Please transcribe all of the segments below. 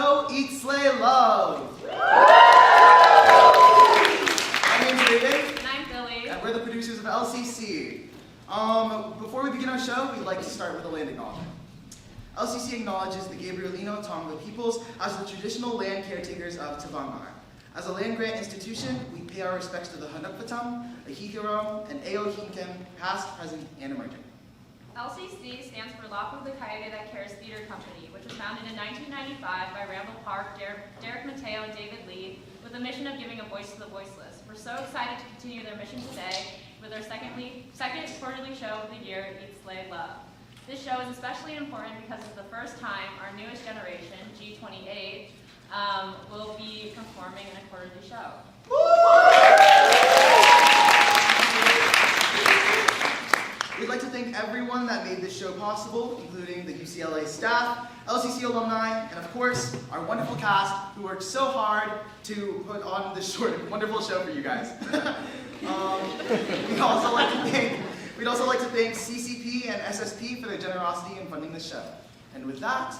show, Eat, Slay, Love. My name's Jade. And I'm Billy. And we're the producers of LCC. Before we begin our show, we'd like to start with a land acknowledgement. LCC acknowledges the Gabrielino Tonga peoples as the traditional land caretakers of Tavangar. As a land-grant institution, we pay our respects to the Hanukpatam, Ahihiro, and Eo Hinkem, past, present, and emerging. LCC stands for Lapu the Coyote That Cares Theater Company, which was founded in 1995 by Randall Park, Derek Mateo, and David Lee, with the mission of giving a voice to the voiceless. We're so excited to continue their mission today with our second quarterly show of the year, Eat, Slay, Love. This show is especially important because it's the first time our newest generation, G28, will be performing in a quarterly show. We'd like to thank everyone that made this show possible, including the UCLA staff, LCC alumni, and of course, our wonderful cast who worked so hard to put on this wonderful show for you guys. We'd also like to thank CCP and SSP for their generosity in funding this show. And with that,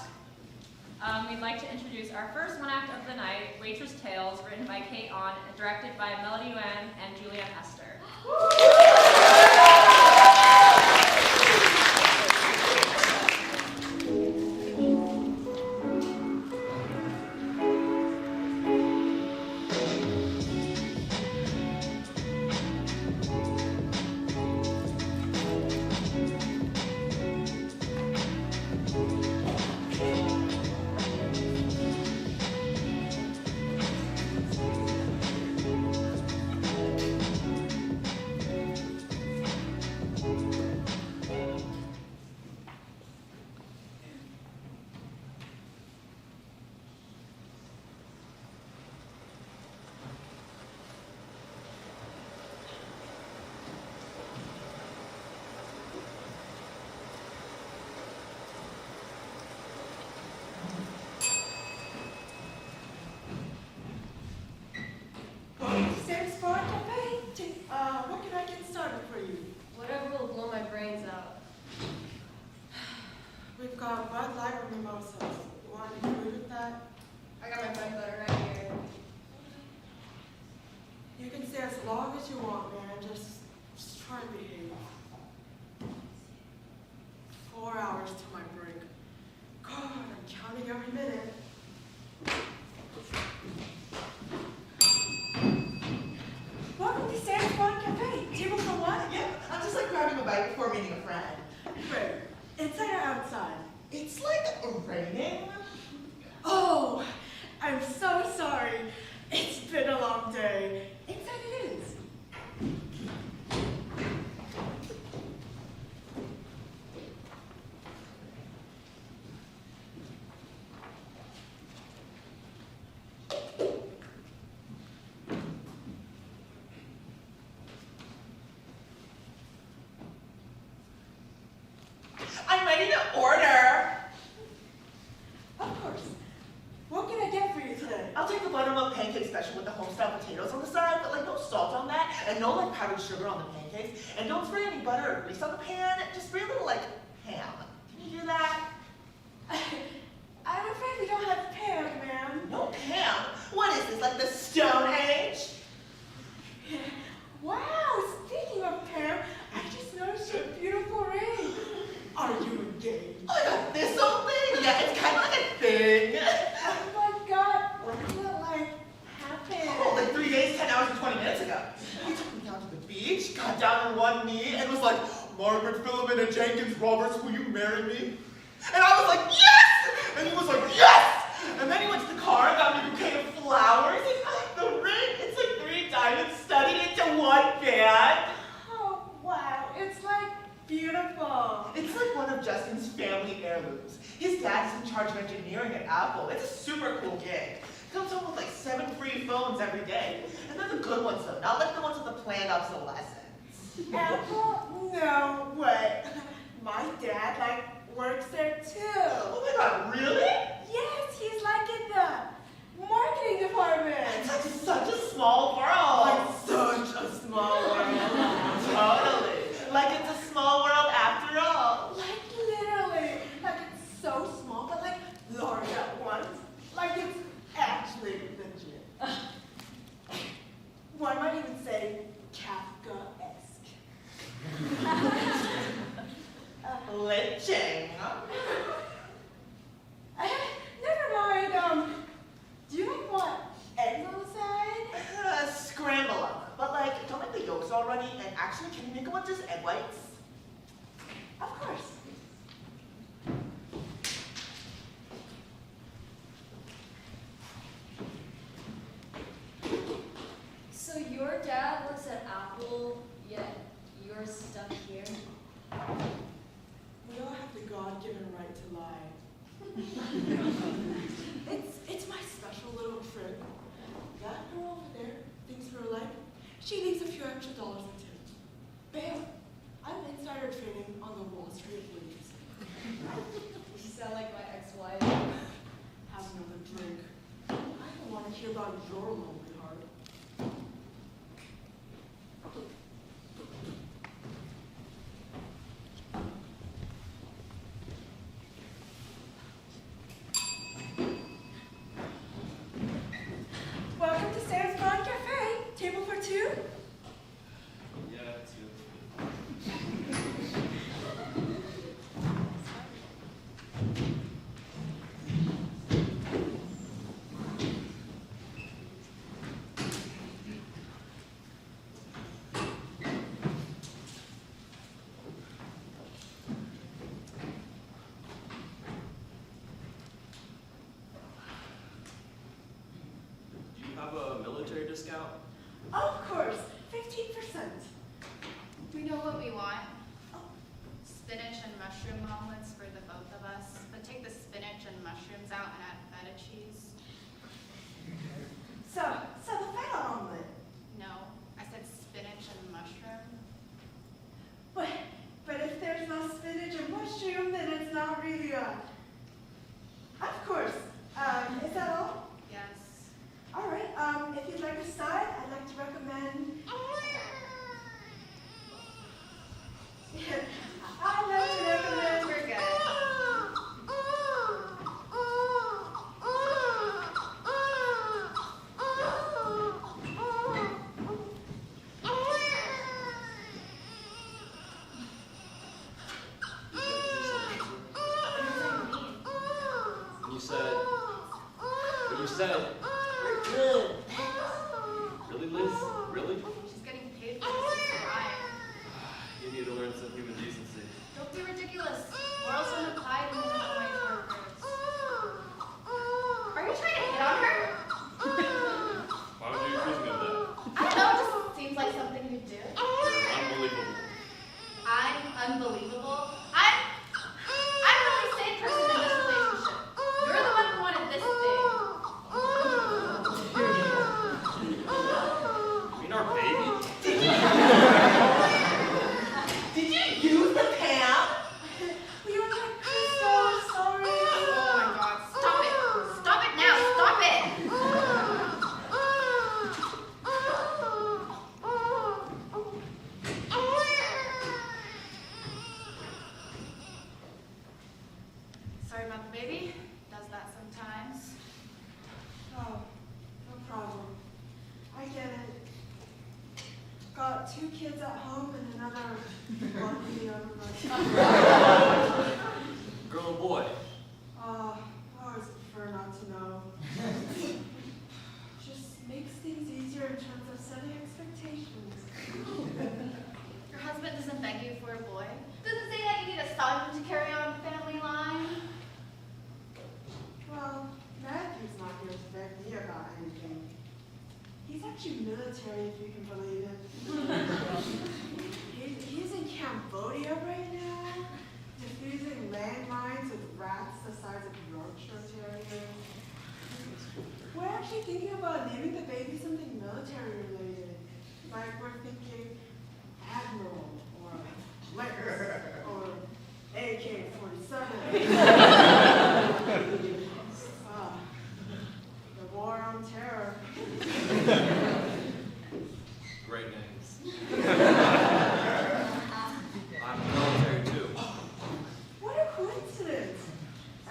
we'd like to introduce our first one act of the night, Waitress Tales, written by Kate Ahn and directed by Yuan and Julianne Estur. What can I get started for you? Whatever will blow my brains out. We've got Bud Light or mimosas. You want any food with that? I got my bread butter right here. You can stay as long as you want, man. Just try and behave. 4 hours to my break. God, I'm counting every minute. Welcome to San Juan Cafe. Table for what? Yeah, I'm just like grabbing a bite before meeting a friend. Great. Inside or outside? It's like raining. Oh, I'm so sorry. It's been a long day. Inside it is. I'm ready to order. Of course. What can I get for you today? I'll take the buttermilk pancake special with the homestyle potatoes on the side, but like no salt on that, and no like powdered sugar on the pancakes, and don't spray any butter or grease on the pan. Just spray a little like ham. Can you do that? I'm afraid we don't have Pam, ma'am. No ham? What is this, like the Stone Age? Wow, speaking of Pam, I just noticed your beautiful ring. Are you engaged? Oh, like a thistle thing? Yeah, it's kind of like a thing. Oh my God, when did it like happen? Oh, like 3 days, 10 hours, and 20 minutes ago. He took me down to the beach, got down on one knee, and was like, Margaret Philomena Jenkins Roberts, will you marry me? And I was like, yes! And he was like, yes! And then he went to the car and got me a bouquet of flowers. And the ring, it's like 3 diamonds studded into one band. Oh wow, it's like beautiful. It's like one of Justin's family heirlooms. His dad's in charge of engineering at Apple. It's a super cool gig. Comes home with like 7 free phones every day. And they're the good ones though, not like the ones with the planned obsolescence. Apple? No way. My dad like works there too. Oh my God, really? Yes, he's like in the marketing department. It's like such a small world. Like such a small world. Totally. Like it's a small world after all. Like literally. Like it's so small, but like large at once. Like your dad works at Apple, yet you're stuck here? We all have the God-given right to lie. It's my special little trick. That girl over there thinks we're alike. She needs a few extra dollars in tips. Bam! I'm insider trading on the Wall Street blues. You sound like my ex-wife. Have another drink. I don't want to hear about your lonely heart. Welcome to Sam's Bar Cafe. Table for two? Yeah, too. Do you have a military discount? Of course, 15%. We know what we want. Spinach and mushroom omelets for the both of us, but take the spinach and mushrooms out and add feta cheese. So the feta omelet. No, I said spinach and mushroom. But if there's no spinach and mushroom, then it's not really a... Of course. Is that all? Yes. All right. If you'd like a side, I'd like to recommend... I'd like to recommend... We're good. You said, we're good. Really, Liz? Really? She's getting paid for this. She's crying. You need to learn some human decency. Don't be ridiculous. Morals don't apply to minimum wage workers. Are you trying to hit on her? Why would you accuse me of that? I don't know, it just seems like something you do. You're unbelievable. I'm unbelievable. I'm the only sane person in this relationship. You're the one who wanted this thing. You mean our baby? Did you use the pan? We were like, so sorry. Oh my god, stop it. Stop it now, stop it. Sorry about the baby. Does that sometimes. Oh, no problem. I get it. Got 2 kids at home and another one in the other room. Girl or boy? I always prefer not to know. Just makes things easier in terms of setting expectations. Your husband doesn't beg you for a boy? Doesn't say that you need a son to carry on the family line? Well, Matthew's not here to beg me about anything. He's actually military, if you can believe it. He's in Cambodia right now, defusing landmines with rats the size of Yorkshire Terriers. We're actually thinking about naming the baby something military related. Like we're thinking Admiral, or Lex, or AK-47. The War on Terror. Great names. I'm military too. What a coincidence!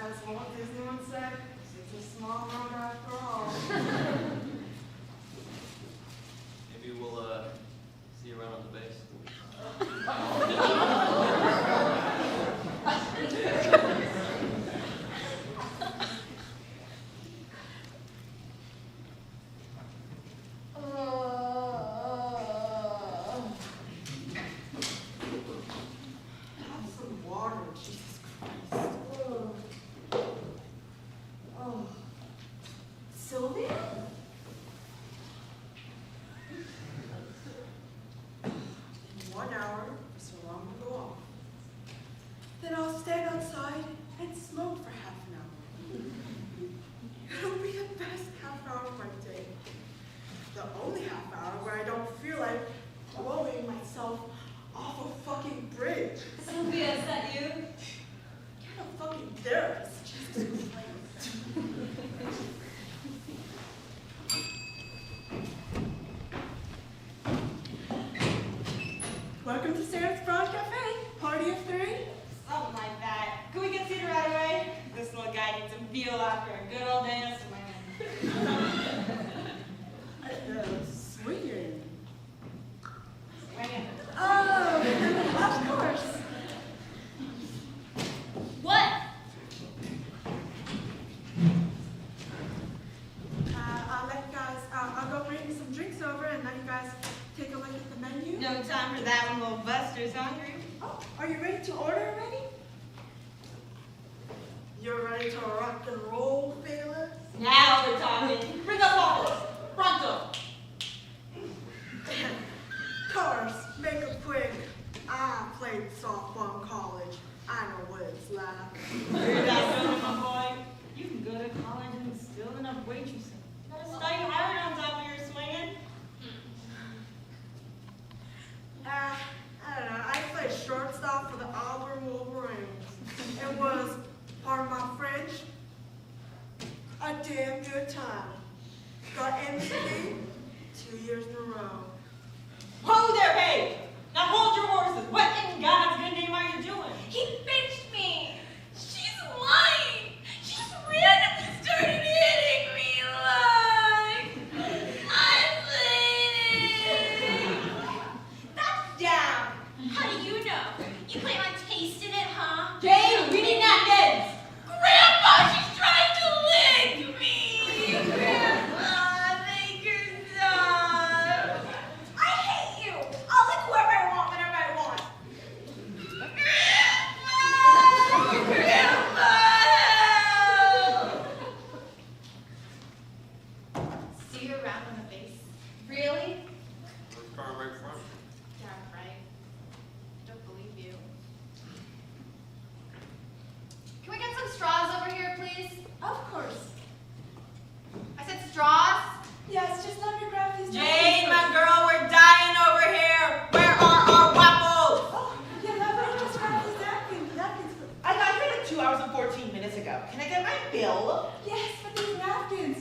As Walt Disney once said, it's a small world after all. Maybe we'll see you around on the base. Have some water, Jesus Christ. Oh. Sylvia? hour of my day. The only half hour where I don't feel like throwing myself off a fucking bridge. Sophia, is that you? You're a fucking therapist. Jesus Christ. Welcome to Sarah's Broad Cafe. Party of three? Something like that. Can we get seated right away? This little guy needs some fuel after a good old day of swimming. Swinging. Swinging. Oh, of course. What? I'll let you guys, I'll go bring some drinks over and let you guys take a look at the menu. No time for that when little Buster's hungry. Oh, are you ready to order already? You're ready to rock and roll, fellas? Now we're talking. Bring up waffles. Pronto. Course, make it quick. I played softball in college. I know what it's like. Hear that, my boy? You can go to college and still end up waitressing. You gotta study hard on top of your swinging. I don't know. I played shortstop for the Auburn Wolverines. It was, pardon my French, a damn good time. Got MVP 2 years in a row. Hold there, Paige! Now hold your horses. What in God's good name are you doing? He pinched me. She's lying. She just randomly started hitting me like I'm bleeding. That's down. How do you know? You plan on tasting it, huh? Jade, we need napkins! Grandpa, she's trying to lick me. Grandpa, make her stop. I hate you. I'll lick whoever I want whenever I want. Grandpa! Grandpa! See you around on the base. Really? We're far right from. Yeah, right. I don't believe you. Can we get some straws over here, please? Of course. I said straws. Yes, just let me grab these. Jade, my girl, we're dying over here. Where are our waffles? Oh, yeah, let me just grab these napkins. I got here like 2 hours and 14 minutes ago. Can I get my bill? Yes, but these napkins.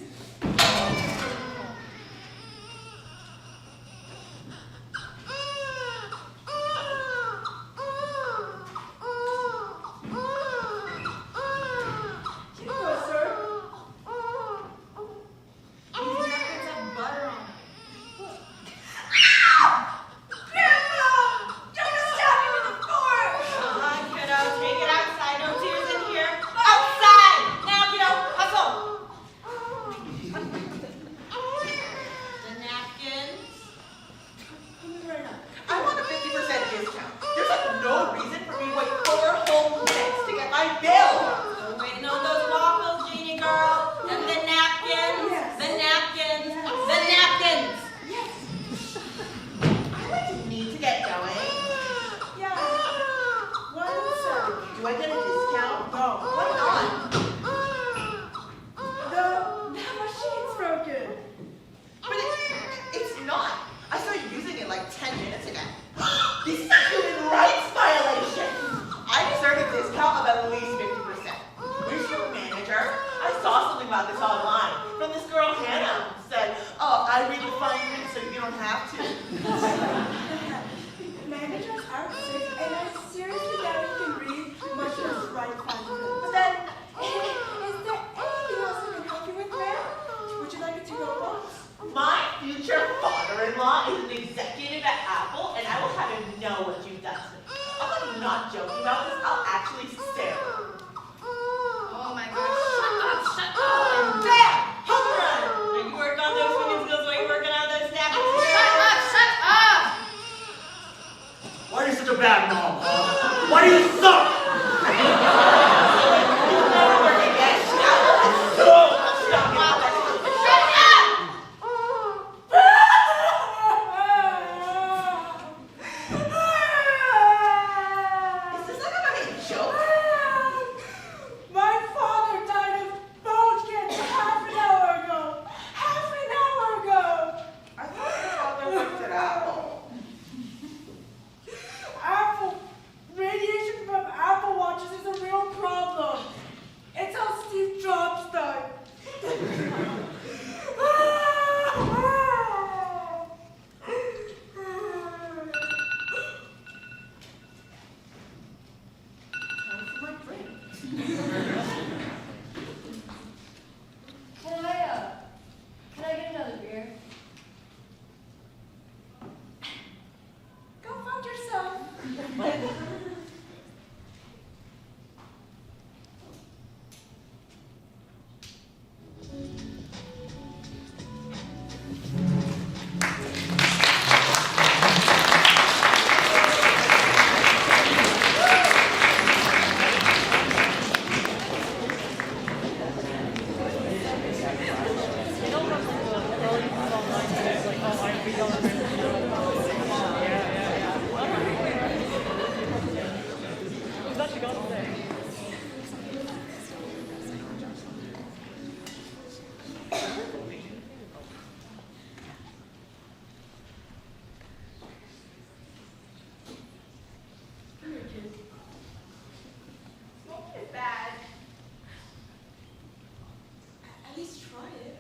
try it.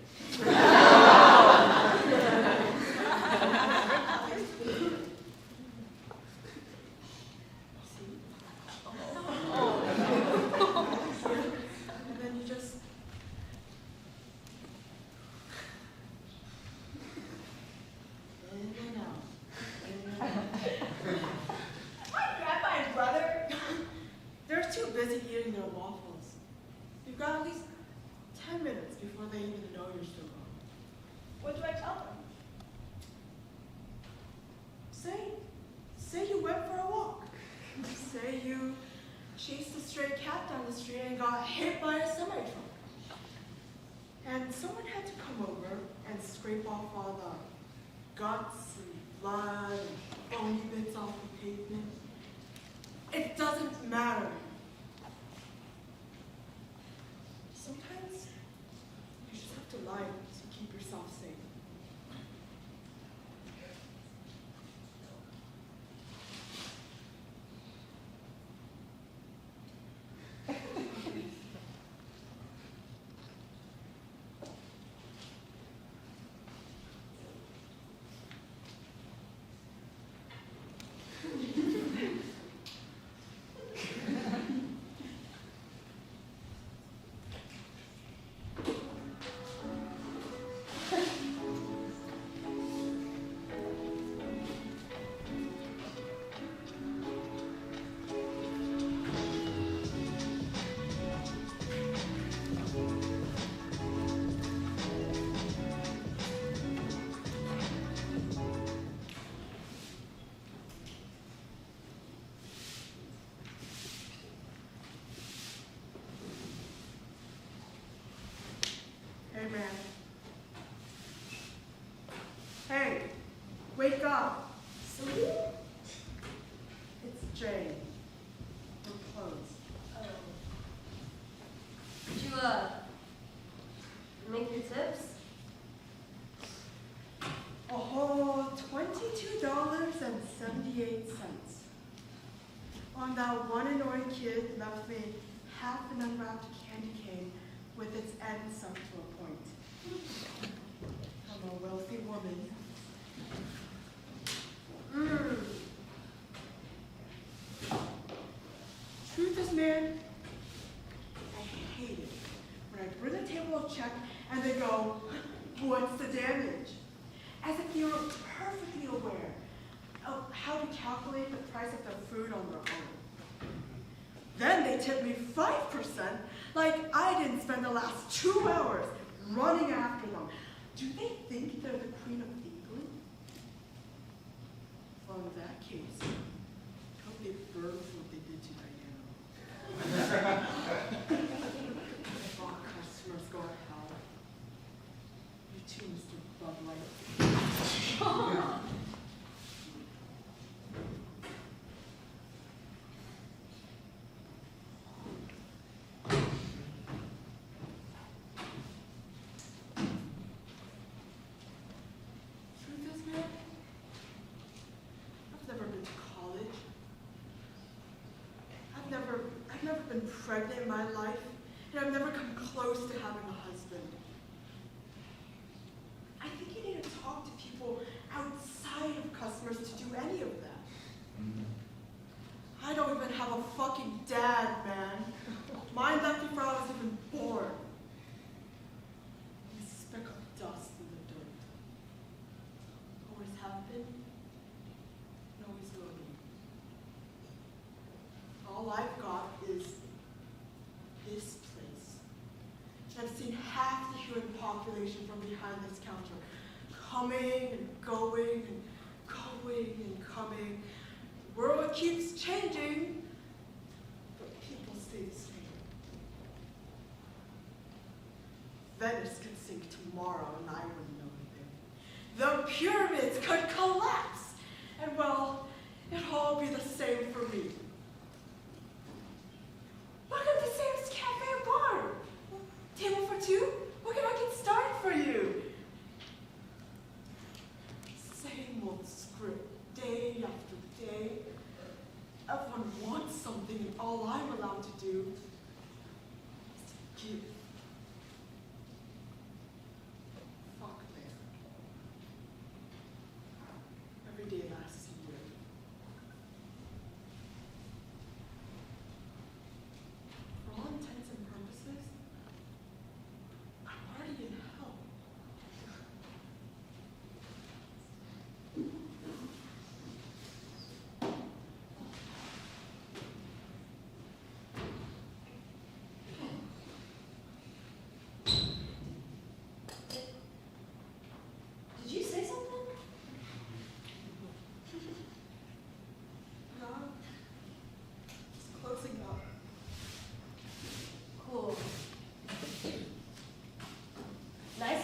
See? And then you just... in and out. In and out. My grandpa and brother, they're too busy eating their waffles. You've got at least 10 minutes before they even know you're still gone. What do I tell them? Say you went for a walk. Say you chased a stray cat down the street and got hit by a semi-truck. And someone had to come over and scrape off all the guts and blood and bony bits off the pavement. It doesn't matter. Sometimes you just have to lie to keep yourself safe. Hey, man. Hey, wake up. Sleep? It's Jade. We're closed. Oh. Did you, make your tips? A whole $22.78. On that one annoying kid left me half an unwrapped candy cane with its ends up to a point. I'm a wealthy woman. Truth is, man, I hate it when I bring a table of check and they go, what's the damage? As if they were perfectly aware of how to calculate the price of the food on their own. Then they tip me 5%, like I didn't spend the last 2 hours running after them. Do they think they're the Queen of England? Well, in that case, I hope they burn what they did to Diana. All customers go to hell. You too, Mr. Bud Light. I've never been pregnant in my life, and I've never come close to having a husband. I think you need to talk to people outside of customers to do any of that. I don't even have a fucking dad, man. Mine left before I was even born. A speck of dust in the dirt. Always have been, and always will be. All I've got is this place. I've seen half the human population from behind this counter, coming and going and going and coming. The world keeps changing, but people stay the same. Venice could sink tomorrow and I wouldn't know anything. The pyramids could collapse, and well, it'll all be the same for me. Look at the Sam's Cafe and Bar. Table for two? What can I get started for you? Same old script, day after day. Everyone wants something, and all I'm allowed to do is to give.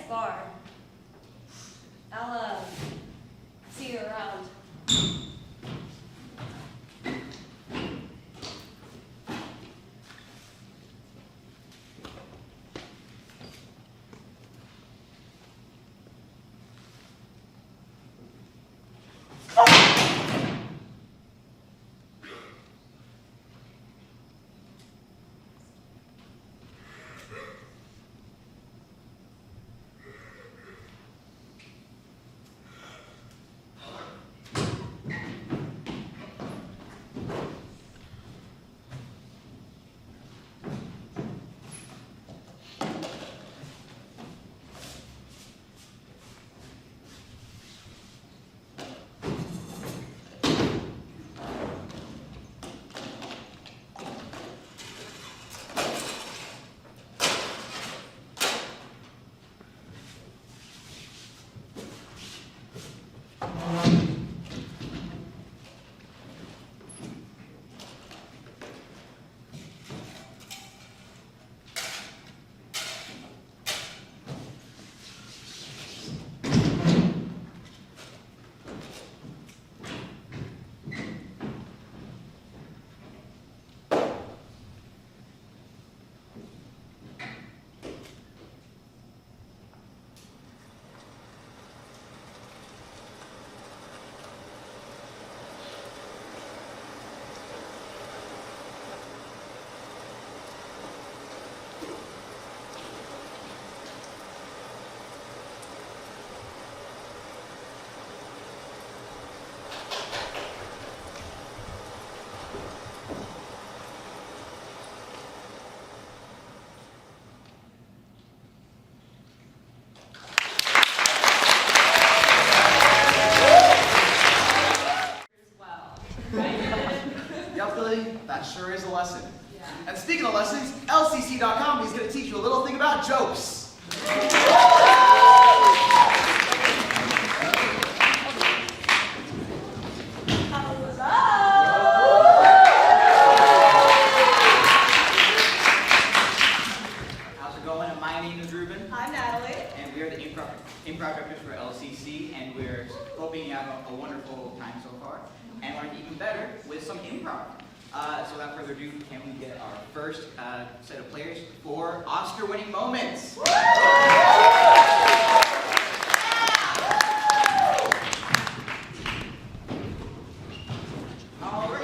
bar. I'll, see you around. That sure is a lesson. Yeah. And speaking of lessons, LCC.com is going to teach you a little thing about jokes. How's it going? My name is Ruben. I'm Natalie. And we are the improv directors for LCC, and we're hoping you have a wonderful time so far, and learn even better with some improv. So without further ado, can we get our first set of players for Oscar-winning moments? Alright,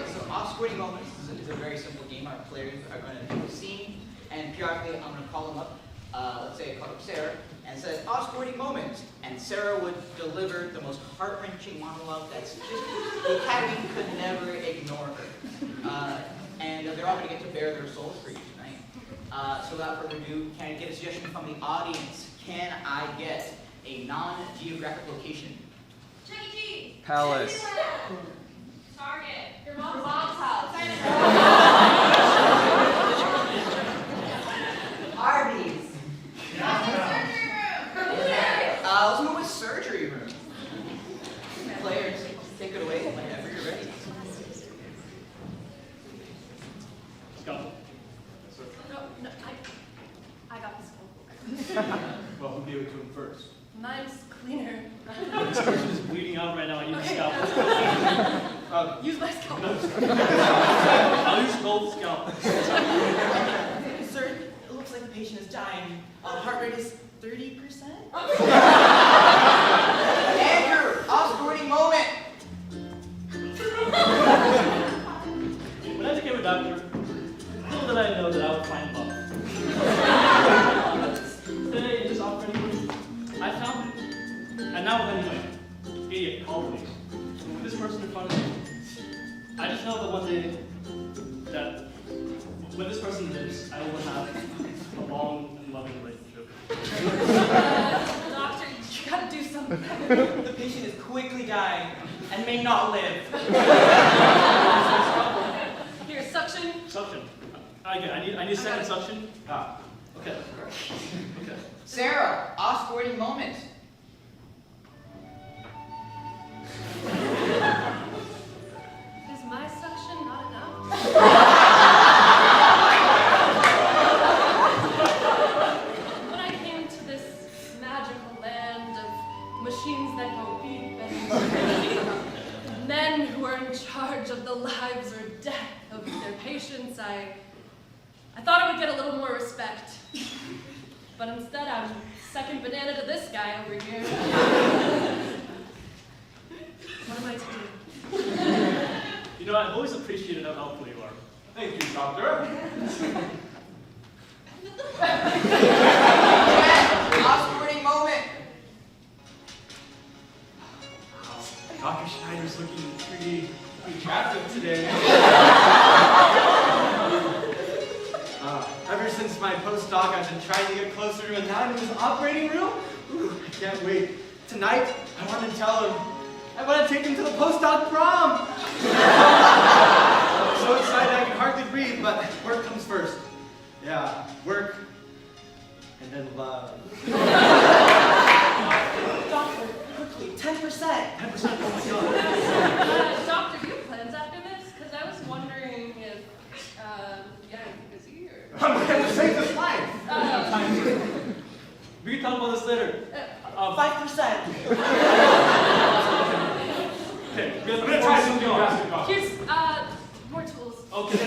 so Oscar-winning moments is a very simple game. Our players are going to do a scene, and periodically I'm going to call them up. Let's say I call up Sara, and says, Oscar-winning moment. And Sara would deliver the most heart-wrenching monologue that's just, the Academy could never ignore her. And they're all going to get to bare their souls for you tonight. So without further ado, can I get a suggestion from the audience? Can I get a non-geographic location? Chuck E. Cheese. Palace. Target. Your mom's house. Arby's. Let's go with surgery room. Players, take it away whenever you're ready. Go. No, I got this one. Well, who gave it to him first? Mine's cleaner. This person is bleeding out right now. I need a scalpel. Use my scalpel. No, I'll use gold scalpel. Sir, it looks like the patient is dying. Heart rate is 30%. Andrew, Oscar-winning moment. When I became a doctor, little did I know that I would find love. Today, in this operating room, I found it. And now with anyway, idiot, call me. With this person in front of me, I just know that one day, that when this person lives, I will have a long and loving relationship. Doctor, you gotta do something. The patient is quickly dying and may not live. Here, suction. Suction. I need a second suction. Ah, okay. Okay. Sara, Oscar-winning moment. Is my suction not enough? When I came to this magical machines that go beep and men who are in charge of the lives or death of their patients, I thought I would get a little more respect. But instead, I'm second banana to this guy over here. What am I to do? You know, I've always appreciated how helpful you are. Thank you, doctor. Oscar-winning moment. Dr. Schneider's looking pretty attractive today. Ever since my postdoc, I've been trying to get closer to a nun in his operating room. Ooh, I can't wait. Tonight, I want to tell him. I want to take him to the postdoc prom. I'm so excited I can hardly breathe, but work comes first. Yeah, work, and then love. Doctor, quickly, 10%. 10%, oh my god. Doctor, do you have plans after this? Because I was wondering if, yeah, you're busy or... I'm going to save this life. We can talk about this later. 5%. Okay, I'm going to try something drastic. Here's, more tools. Okay.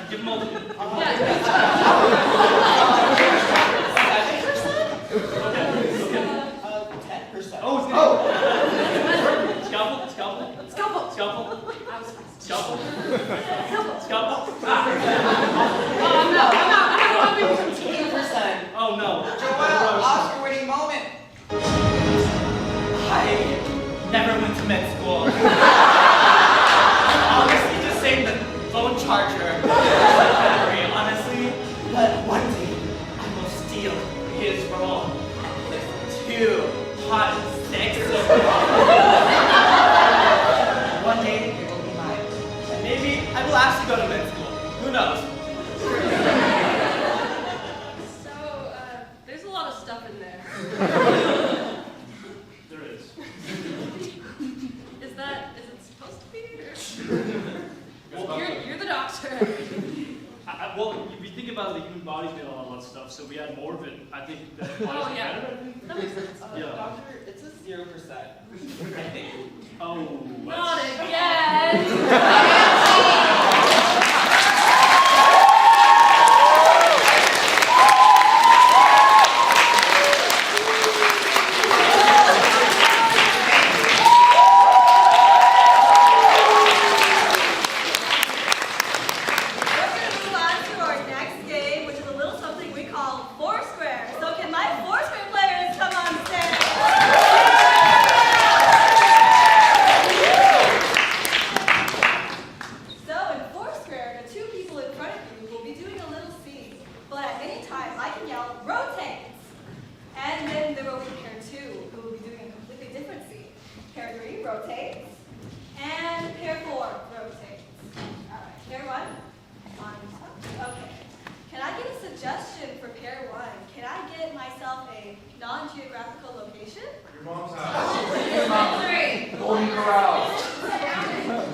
Give them all the... Yeah. Okay. 10%. Oh, Scalpel? Scalpel? Scalpel. Scalpel? I was fast. Scalpel? Scalpel. Scalpel? Oh, I'm out. I don't want to be 15%. Oh no. Joelle, Oscar-winning moment. I never went to med school. Honestly, just saying the phone charger. Battery, honestly. But one day, I will steal his role with 2 hot and sexy. One day, it will be mine. And maybe I will actually go to med school. Who knows? So, there's a lot of stuff in there. There is. Is it supposed to be? Or... You're the doctor. Well, if you think about it, the human body's made a lot of that stuff, so we add more of it. I think that Oh, yeah. better. That makes sense. Yeah. Doctor, it's a 0%. I think. Oh, Not that's... again.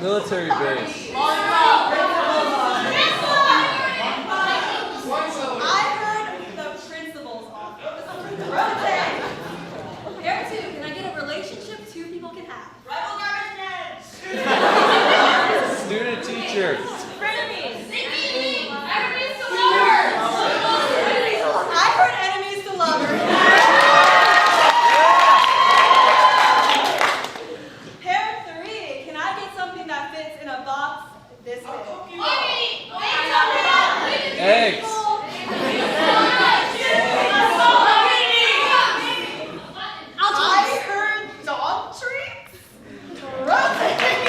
Military base. I heard the principal's office. Rotate. Pair 2, can I get a relationship 2 people can have? Rival garbage net. Student teacher. Frenemies. Enemies to lovers! I heard enemies to lovers. Pair 3, can I get something that fits in a box this big? Eggs. I heard dog treats. Rotate.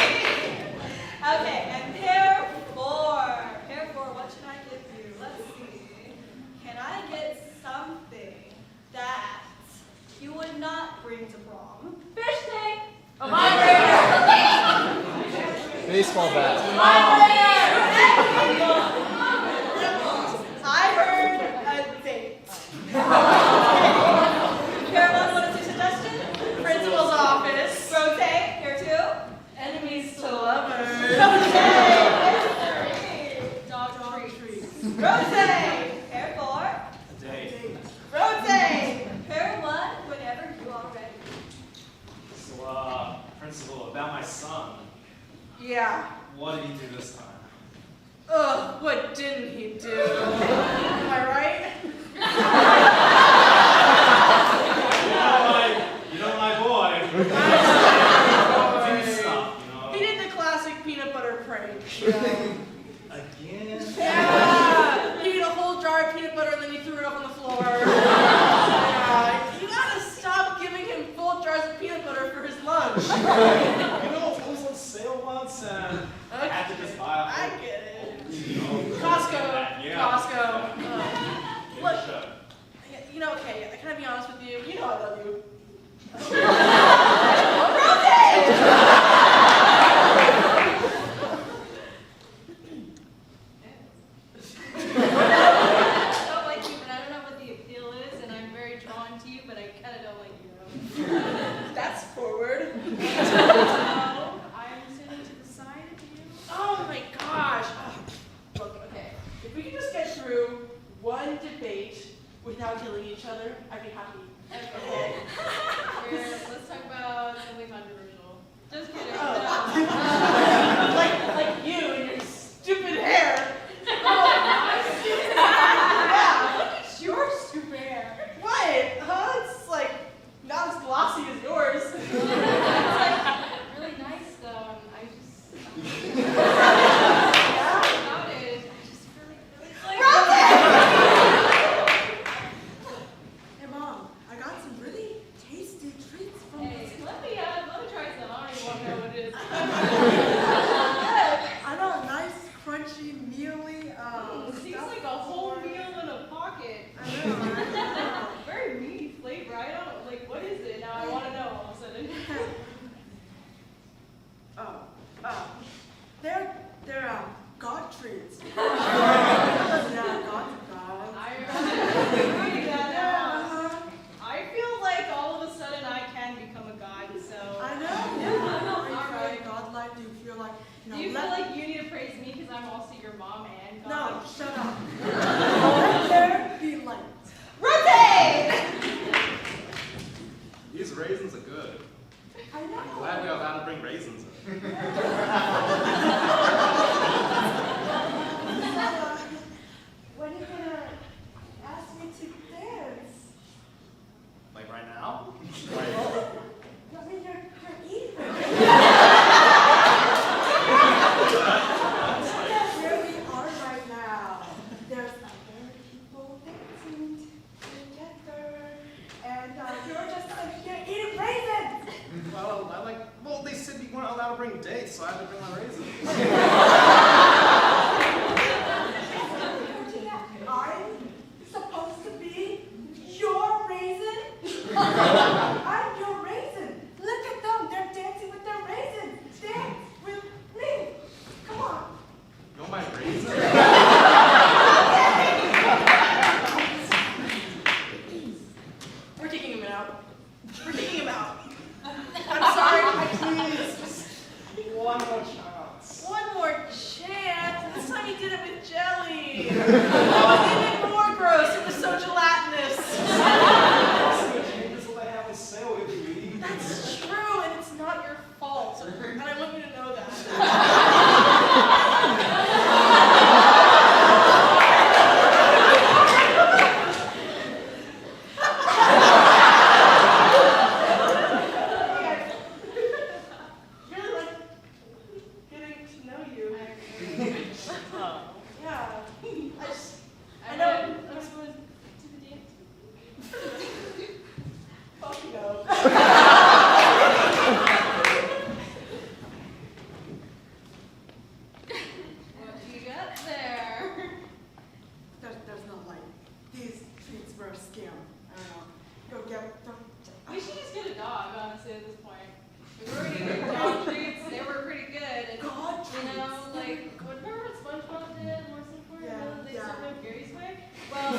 Okay, and pair 4. Pair 4, what should I give you? Let's see. Can I get something that you would not bring to prom? Fish tank. A vibrator. Baseball bat. I heard a date. Pair 1, what is your suggestion? Principal's office. Rotate. Pair 2. Enemies to lovers. Rotate. Dog treats. Rotate. Pair 4. A day. Rotate. Pair 1, whenever you are ready. Yeah. What did he do this time? Ugh, what didn't he do? Am I right? You know my boy. Do stuff, you know. He did the classic peanut butter prank. You know? Again? Yeah. He ate a whole jar of peanut butter and then he threw it up on the floor. Yeah. You gotta stop giving him full jars of peanut butter for his lunch. You know, it was on sale once and I had to just buy a whole. I get it. You know, Costco. Yeah. Costco. Look, Sure. you know, okay, can I be honest with you? You know I love you. don't like you, but I don't know what the appeal is, and I'm very drawn to you, but I kind of don't like you. That's forward. So, I'm sitting to the side of you. Oh my gosh. Look, okay, if we could just get through one debate without killing each other, I'd be happy. Okay. Here, let's talk about something controversial. Just kidding. Like you and your stupid hair. Oh, my stupid hair. Yeah. Look at your stupid hair. What? Huh? It's like not as glossy as yours. It's like really nice though, and I just about it. I just really like Hey Mom, I got some really tasty treats from Hey, let me try some. I don't even want to know what it is. I got a nice crunchy mealy Seems like a whole meal in a pocket. I know. Very meaty flavor. I don't like. What is it? Now I want to know all of a sudden. They're God treats. Yeah, God. I remember reading that now. I feel like all of a sudden I can become a god. So I know. Yeah. Are you feeling godlike? Do you feel like do you feel like you need to praise me because I'm also your mom and god? No, shut up. Let there be light. Rotate! These raisins are good. I know. I'm glad we are allowed to bring raisins in. When are you gonna ask me to dance? Like right now? I mean, you're evil. That's where we are right now. There's other people dancing together, and you're just sitting here eating raisins. Well, they said we weren't allowed to bring dates, so I had to bring my raisins. I'm supposed to be your raisin? I'm your raisin. Look at them. They're dancing with their raisins. Dance with me. Come on. You're my raisin? We're kicking him out. We're kicking him out. I'm sorry. Please. One more chance. One more chance. This time you did it with jelly. That was even more gross. It was so gelatinous. That's what they have on sale every week. That's true, and it's not your fault. And I want you to know that. Really like getting to know you. Yeah. I know. I'm supposed to the dance. Fuck no. What you got there? There's no light. These treats were a scam. I don't know. Go get them. We should just get a dog, honestly, at this point. If we're gonna get dog treats, they were pretty good. And, God you know, treats. like, remember what SpongeBob did? More support? Yeah, They yeah. served him Gary's way? Well,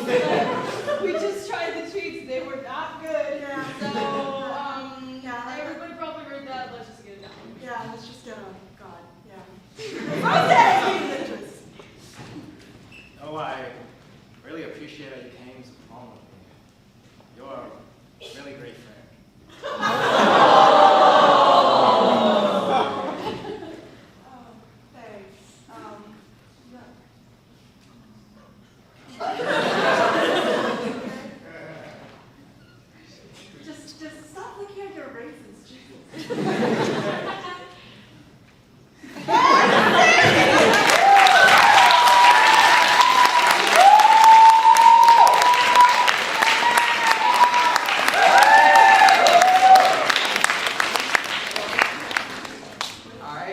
we just tried the treats. They were not good. Yeah. So, Yeah. everybody probably heard that. Let's just get it done. Yeah, let's just get on. God. Yeah. Okay. Oh, I really appreciate that you came to perform with me. You're a really great friend. Alright,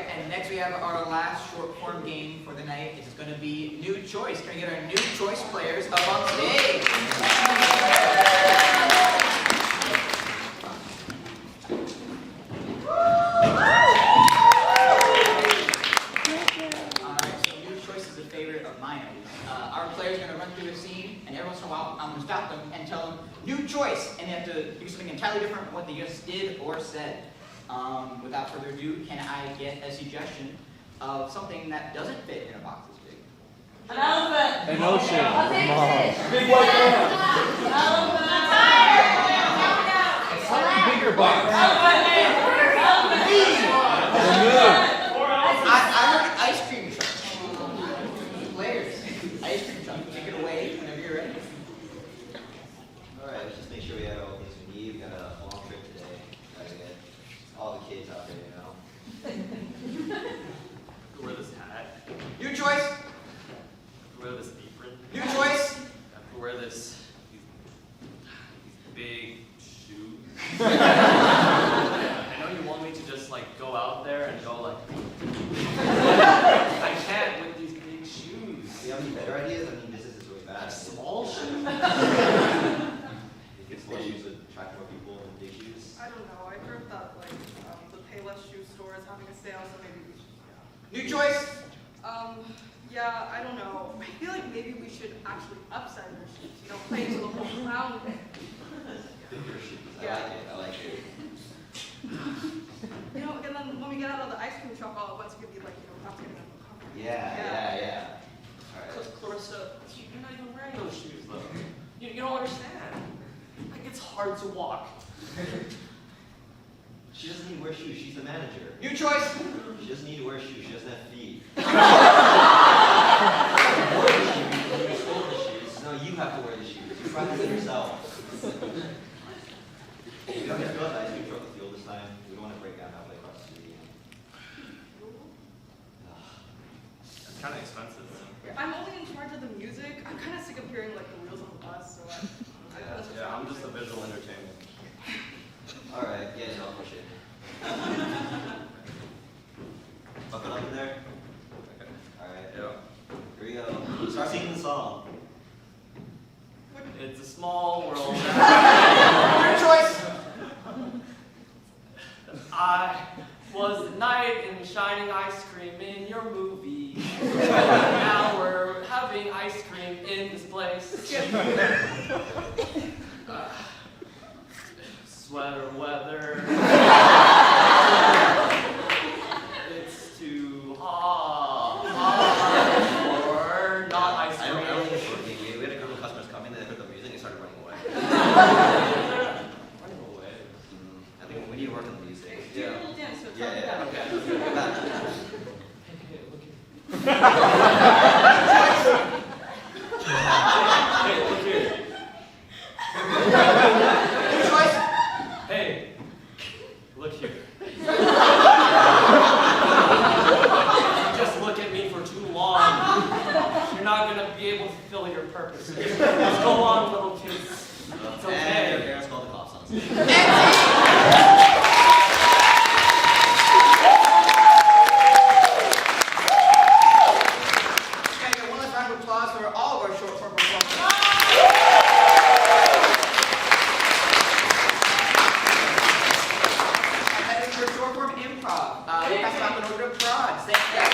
and next we have our last short form game for the night. It's going to be New Choice. Can we get our New Choice players up on stage? Alright, so New Choice is a favorite of mine. Our players are going to run through a scene, and every once in a while I'm going to stop them and tell them, New Choice! And they have to do something entirely different from what they just did or said. Without further ado, can I get a suggestion of something that doesn't fit in a box this big? An elephant. An ocean. A big Come on. fish. Big white man. An elephant. Slightly bigger box. I heard ice cream truck. Players, ice cream truck. Take it away whenever you're ready. Alright, let's just make sure we have all the things we need. We've got a long trip today. Gotta get all the kids out there, Wear this hat. New Choice. Wear this apron. New Choice. I have to wear these big shoes. I know you want me to just like go out there and go like. I can't with these big shoes. Do you have any better ideas? I mean, business is really bad. Small shoes. You think small shoes would attract more people than big shoes? I don't know. I heard that like the Payless shoe store is having a sale, so maybe we should. New Choice. Yeah, I don't know. I feel like maybe we should actually upside our shoes. You know, play to the whole clown thing. Bigger shoes. Yeah. I like it. You know, and then when we get out of the ice cream truck all at once, we could be like, you know, not getting up comfortable. Yeah. Alright. Because Clarissa, you're not even wearing those shoes though. You don't understand. Like it's hard to walk. She doesn't need to wear shoes. She's the manager. New Choice. She doesn't need to wear shoes. She doesn't have feet. You stole the shoes. No, you have to wear the shoes. You practice it yourself. We don't get to go to the ice cream truck with fuel this time. We don't want to break down halfway across the city. It's kind of expensive. I'm only in charge of the music. I'm kind of sick of hearing like the wheels on the bus, so Yeah, I'm just a visual entertainment. Alright, yeah, no, I'll push it. Buckle up in there. Okay. Alright. Yeah. Here we go. Start singing the song. It's a small world. New Choice. I was the knight in shining ice cream in your movie. Now we're having ice cream in this place. Sweater weather. It's too hot for not ice cream. I don't think it's working. We had a group of customers come in, they heard the music, and they started running away. Running away. I think we need to work on the music. do a little dance, so Yeah. Okay. Get back. Hey, look here. New Choice. Hey, look here. You just look at me for too long. You're not gonna be able to fulfill your purpose. Just go on, little kids. It's And your okay. parents called the cops on us. Can I get one last round of applause for all of our short form performers? And that is for short form improv. We'll pass it off in order of prods. Thank you guys.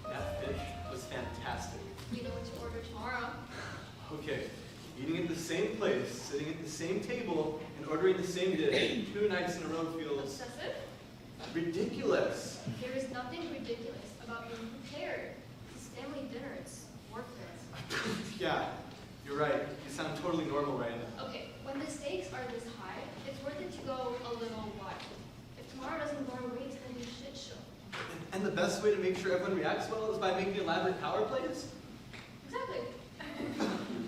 That fish was fantastic. We know what to order tomorrow. Okay, eating at the same place, sitting at the same table, and ordering the same dish 2 nights in a row feels Obsessive? ridiculous. There is nothing ridiculous about being prepared. This family dinner. It's worth it. Yeah, you're right. You sound totally normal right now. Okay, when the stakes are this high, it's worth it to go a little wild. If tomorrow doesn't go our way, it's gonna be a shit show. And the best way to make sure everyone reacts well is by making elaborate power plays? Exactly.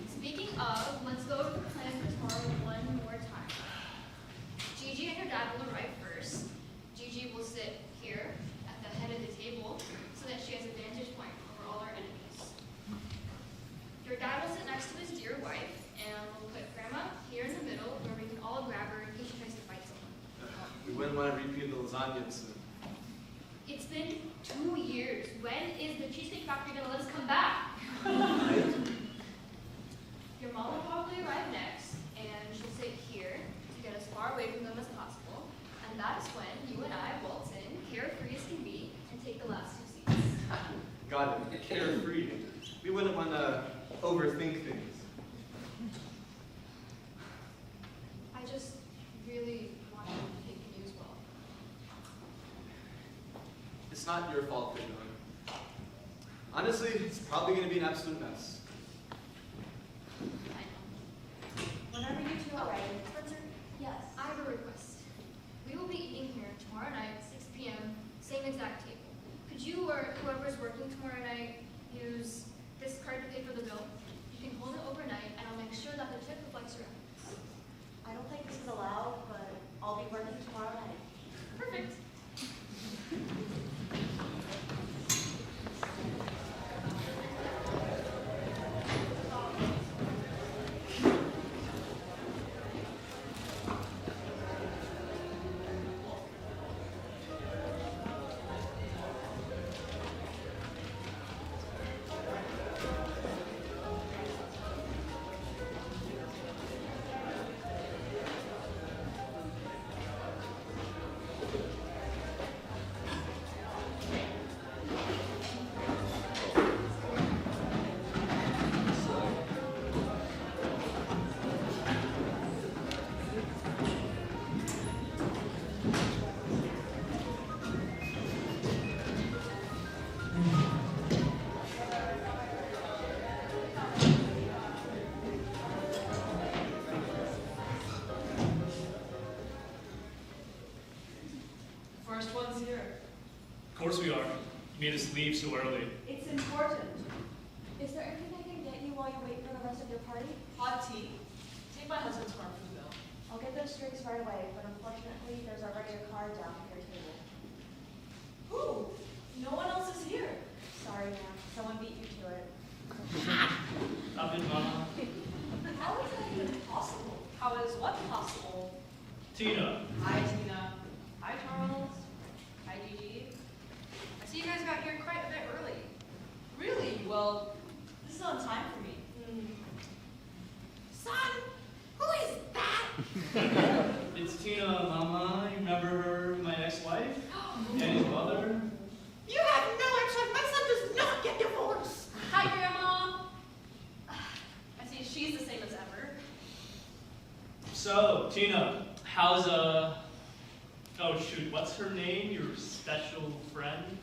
Speaking of, let's go over the plan for tomorrow one more time. Gigi and her dad will arrive first. Gigi will sit here at the head of the table so that she has a vantage point over all our enemies. Your dad will sit next to his dear wife, and we'll put Grandma here in the middle where we can all grab her in case she tries to fight someone. We wouldn't want to repeat the lasagna incident. It's been 2 years. When is the Cheesecake Factory gonna let us come back? Your mom will probably arrive next, and she'll sit here to get as far away from them as possible. And that's when you and I waltz in, carefree as can be, and take the last 2 seats. Got it. Carefree. We wouldn't want to overthink things. I just really want you to take the news well. It's not your fault, Jonah. Honestly, it's probably going to be an absolute mess. I know. Whenever you two are ready. Spencer, Yes. I have a request. We will be eating here tomorrow night, 6 p.m., same exact table. Could you or whoever's working tomorrow night use this card to pay for the bill? You can hold it overnight, and I'll make sure that the tip reflects your efforts. I don't think this is allowed, but I'll be working tomorrow night. Perfect. First one's here. Of course we are. You made us leave so early. It's important. Is there anything I can get you while you wait for the rest of your party? Hot tea. Take my husband's card for the bill. I'll get those drinks right away, but unfortunately, there's already a card down at your table. Ooh, no one else is here. Sorry, ma'am. Someone beat you to it. Stop it, Mama. How is that even possible? How is what possible? Tina. Hi, Tina. Hi, Charles. Hi, Gigi. I see you guys got here quite a bit early. Really? Well, this is on time for me. Son, who is that? It's Tina, Mama. You remember her, my ex-wife? Danny's mother? You have no ex-wife. My son does not get divorced. Hi, Grandma. I see she's the same as ever. So, Tina, how's, oh shoot, what's her name? Your special friend?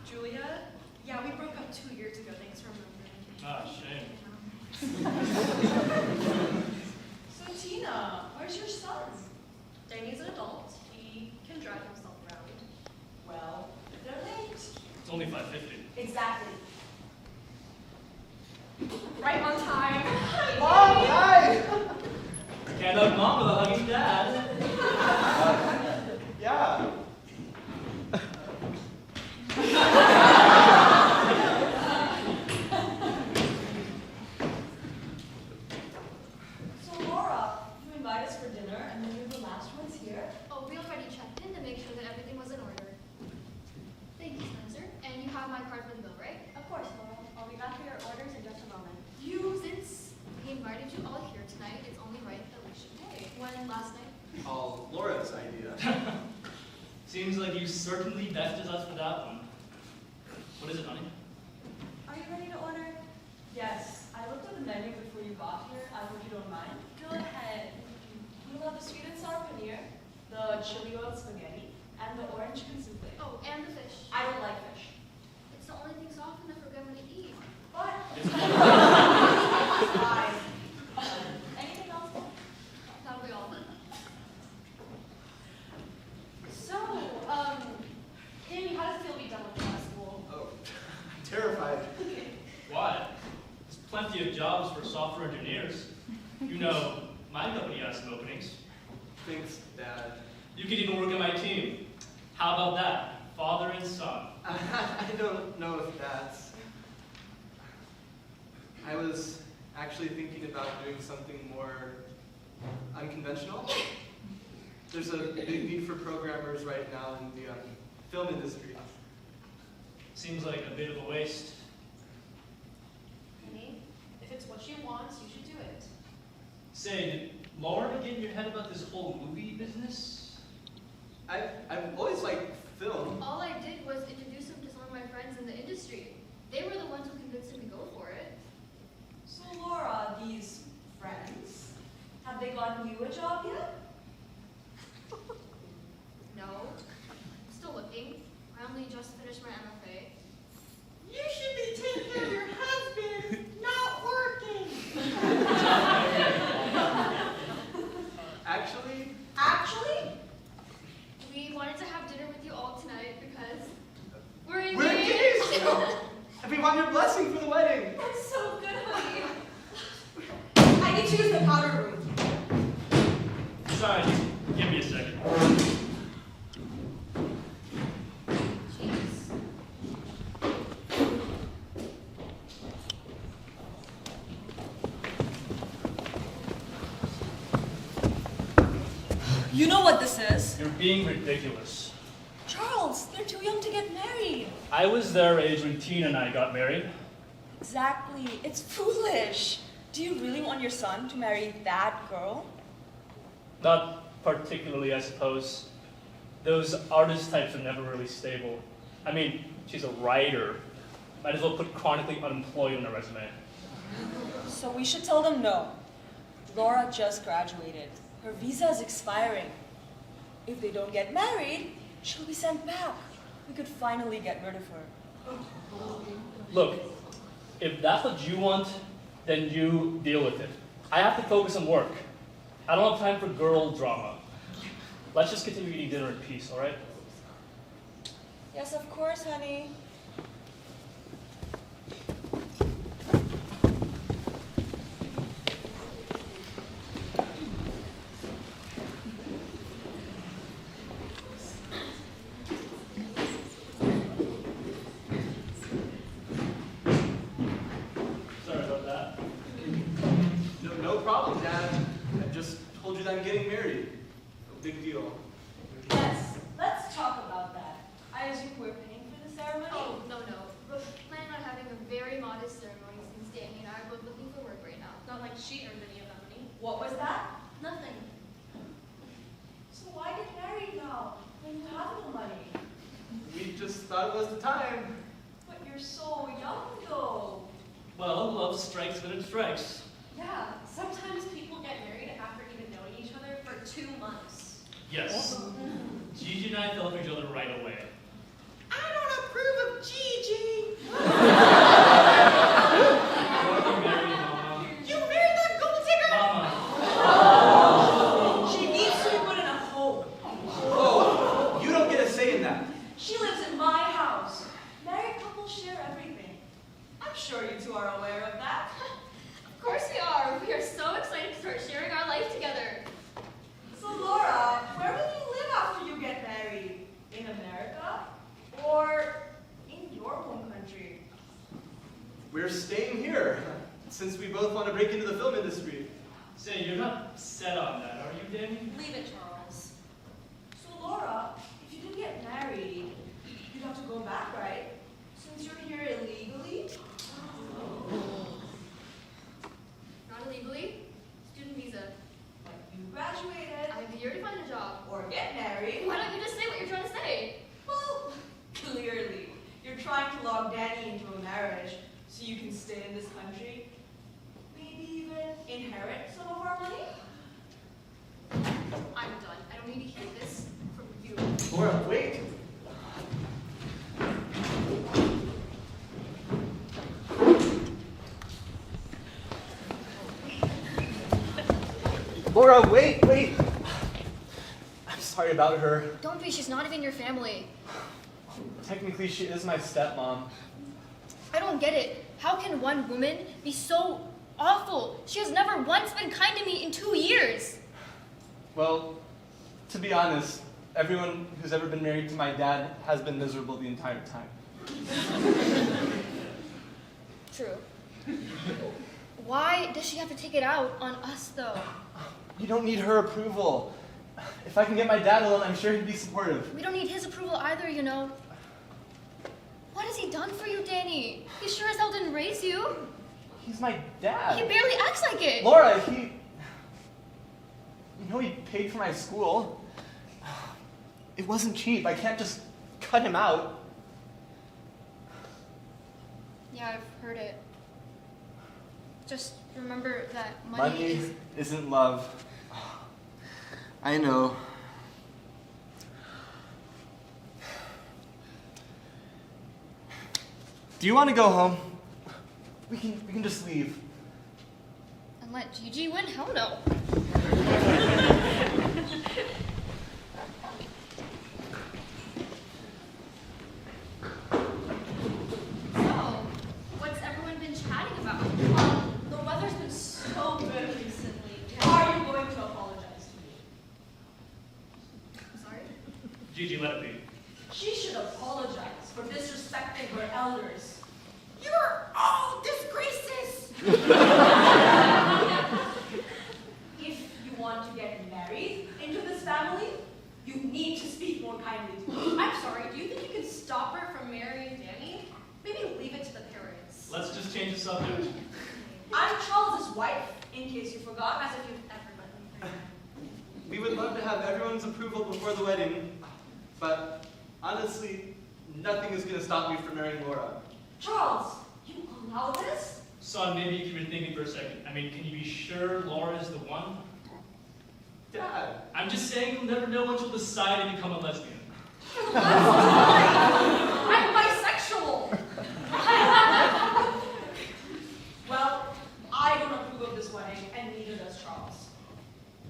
Julia? Yeah, we broke up 2 years ago. Thanks for remembering. Ah, shame. So, Tina, where's your son? Danny's an adult. He can drive himself around. Well, they're late. It's only 5:50. Exactly. Right on time. Mom, hi! Can't hug Mom without hugging Dad. Yeah. So, Laura, you invite us for dinner, and then you're the last ones here? Oh, we already checked in to make sure that everything was in order. Thank you, Spencer. And you have my card for the bill, right? Of course, Laura. I'll be back for your orders in just a moment. Since we invited you all here tonight, it's only right that we should pay. When last night? All Laura's idea. Seems like you certainly bested us for that one. What is it, honey? Are you ready to order? Yes. I looked at the menu before you got here. I hope you don't mind. Go ahead. We'll have the sweet and sour paneer, the chili oil spaghetti, and the orange chicken souffle. Oh, and the fish. I don't like fish. It's the only thing soft enough for Grandma to eat. terrified. Why? There's plenty of jobs for software engineers. You know, my company has some openings. Thanks, Dad. You could even work on my team. How about that? Father and son. I don't know if that's... I was actually thinking about doing something more unconventional. There's a big need for programmers right now in the film industry. Seems like a bit of a waste. Honey, if it's what she wants, you should do it. Say, did Laura get in your head about this whole movie business? I've always liked film. All I did was introduce him to some of my friends in the industry. They were the ones who convinced him to go for it. So Laura, these friends, have they gotten you a job yet? No, I'm still looking. I only just finished my MFA. You should be taking care of your husband, not working. Actually? We wanted to have dinner with you all tonight because we're We're engaged. engaged! And we want your blessing for the wedding. That's so good, honey. I need to use the powder room. Sorry, give me a second. Jeez. You know what this is? You're being ridiculous. Charles, they're too young to get married. I was their age when Tina and I got married. Exactly. It's foolish. Do you really want your son to marry that girl? Not particularly, I suppose. Those artist types are never really stable. I mean, she's a writer. Might as well put chronically unemployed on her resume. So we should tell them no. Laura just graduated. Her visa is expiring. If they don't get married, she'll be sent back. We could finally get rid of her. Look, if that's what you want, then you deal with it. I have to focus on work. I don't have time for girl drama. Let's just continue eating dinner in peace, all right? Yes, of course, honey. Sorry about that. No problem, Dad. I just told you that I'm getting married. No big deal. Yes, let's talk about that. I assume we're paying for the ceremony? Oh, no. We're planning on having a very modest ceremony since Danny and I are both looking for work right now. Not like she earned any of that money. What was that? Nothing. So why get married now when you have no money? We just thought it was the time. But you're so young, though. Well, love strikes when it strikes. Yeah, sometimes people get married after even knowing each other for 2 months. Yes. Gigi and I fell for each other right away. I don't approve of Gigi. You married that gold digger? Mama. She needs to be put in a home. Oh, you don't get a say in that. She lives in my house. Married couples share everything. I'm sure you two are aware of that. Of course we are. We are so excited to start sharing our life together. So Laura, where will you live after you get married? In America? Or in your home country? We're staying here, since we both want to break into the film industry. Say, you're not set on that, are you, Danny? Leave it, Charles. So Laura, if you didn't get married, you'd have to go back, right? Since you're here illegally? Not illegally. Student visa. But you graduated. I have a year to find a job. Or get married. Why don't you just say what you're trying to say? Well, clearly, you're trying to lock Danny into a marriage so you can stay in this country. Maybe even inherit some of our money? I'm done. I don't need to hear this from you. Laura, wait. Laura, wait. I'm sorry about her. Don't be. She's not even your family. Technically, she is my stepmom. I don't get it. How can one woman be so awful? She has never once been kind to me in 2 years. Well, to be honest, everyone who's ever been married to my dad has been miserable the entire time. True. Why does she have to take it out on us, though? You don't need her approval. If I can get my dad alone, I'm sure he'd be supportive. We don't need his approval either, you know. What has he done for you, Danny? He sure as hell didn't raise you. He's my dad. He barely acts like it. Laura, he paid for my school. It wasn't cheap. I can't just cut him out. Yeah, I've heard it. Just remember that Money isn't love. I know. Do you want to go home? We can just leave. And let Gigi win? Hell no. So, what's everyone been chatting about? The weather's been so good recently. Are you going to apologize to me? Sorry? Gigi, let it be. She should apologize for disrespecting her elders. You're all disgraces! If you want to get married into this family, you need to speak more kindly to me. I'm sorry, do you think you can stop her from marrying Danny? Maybe leave it to the parents. Let's just change the subject. I'm Charles's wife, in case you forgot. As if you've ever done anything. We would love to have everyone's approval before the wedding, but honestly, nothing is going to stop me from marrying Laura. Charles, you allow this? Son, maybe you can rethink it for a second. I mean, can you be sure Laura's the one? Dad. I'm just saying you'll never know when she'll decide to become a lesbian. I'm bisexual. Well, I don't approve of this wedding, and neither does Charles.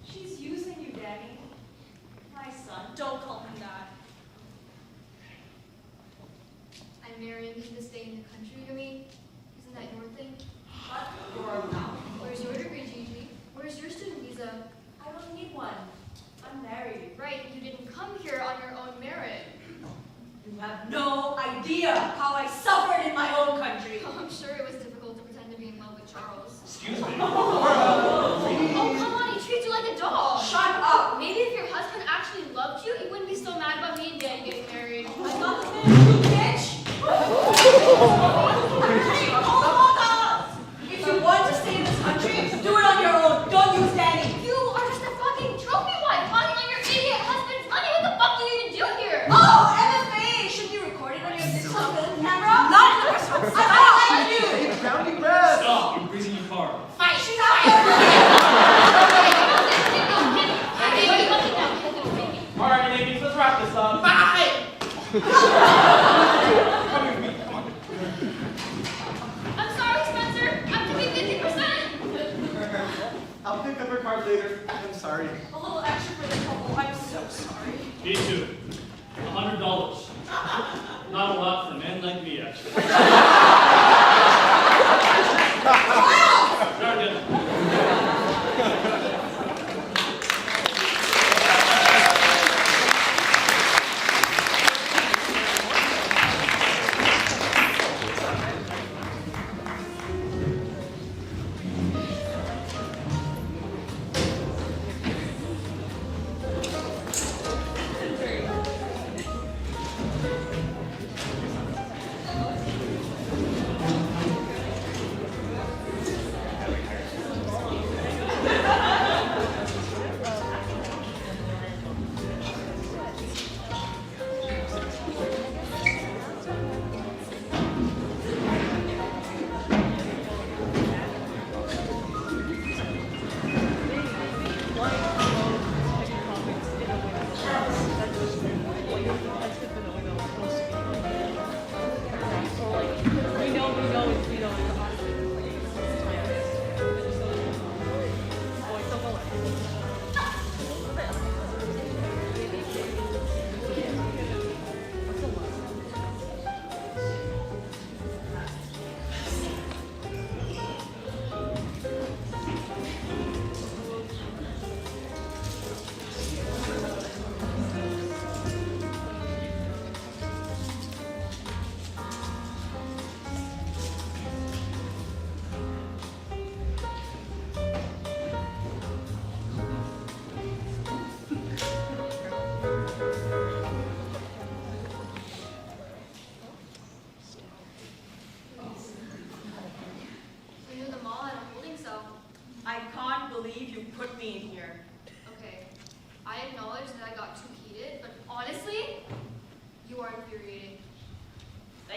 She's using you, Danny. My son, don't call him that. I'm marrying him to stay in the country, you mean? Isn't that your thing? Shut your mouth. Where's your degree, Gigi? Where's your student visa? I don't need one. I'm married. Right, you didn't come here on your own merit. You have no idea how I suffered in my own country. Oh, I'm sure it was difficult to pretend to be in love with Charles. Excuse me. Oh, come on, he treats you like a dog. Shut up. Maybe if your husband actually loved you, he wouldn't be so mad about me and Danny getting married. I got the man, you bitch. If you want to stay in this country, do it on your own. Don't use Danny. You are just a fucking trophy wife hauling on your idiot husband's money. What the fuck do you even do here? Oh, MFA should be recorded on your digital film camera. Not in the restaurant. I don't like you. Grounding breath! Stop, you're greasing your car. Fight. She's out here. All right, ladies, let's wrap this up. Bye. Come with me, come on. I'm sorry, Spencer. I'm to be 50%. I'll pick up her card later. I'm sorry. A little extra for the couple. I'm so sorry. Me too. $100. Not a lot for men like me, actually. Start dinner.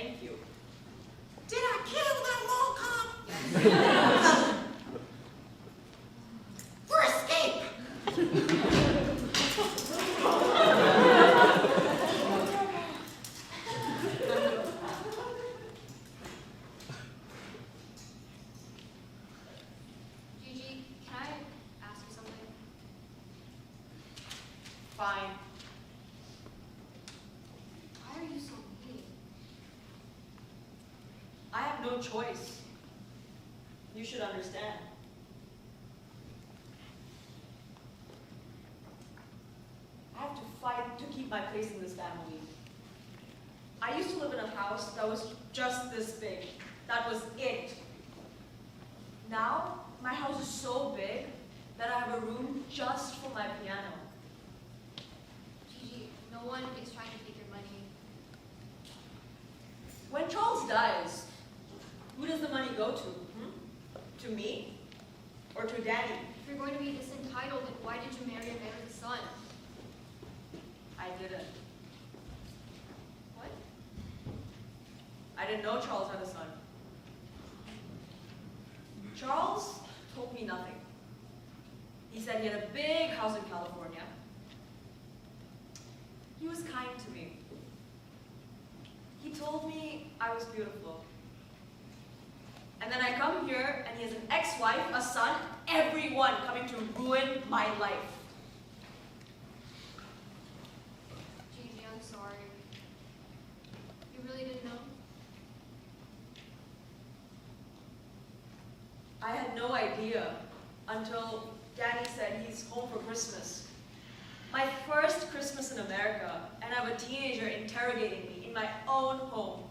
Thank you. Did I kill that mole cop? For escape! Gigi, can I ask you something? Fine. Why are you so mean? I have no choice. You should understand. I have to fight to keep my place in this family. I used to live in a house that was just this big. That was it. Now, my house is so big that I have a room just for my piano. Gigi, no one is trying to take your money. When Charles dies, who does the money go to? To me? Or to Danny? If you're going to be this entitled, then why did you marry a man with a son? I didn't. What? I didn't know Charles had a son. Charles told me nothing. He said he had a big house in California. He was kind to me. He told me I was beautiful. And then I come here and he has an ex-wife, a son, everyone coming to ruin my life. Gigi, I'm sorry. You really didn't know? I had no idea until Daddy said he's home for Christmas. My first Christmas in America, and I have a teenager interrogating me in my own home.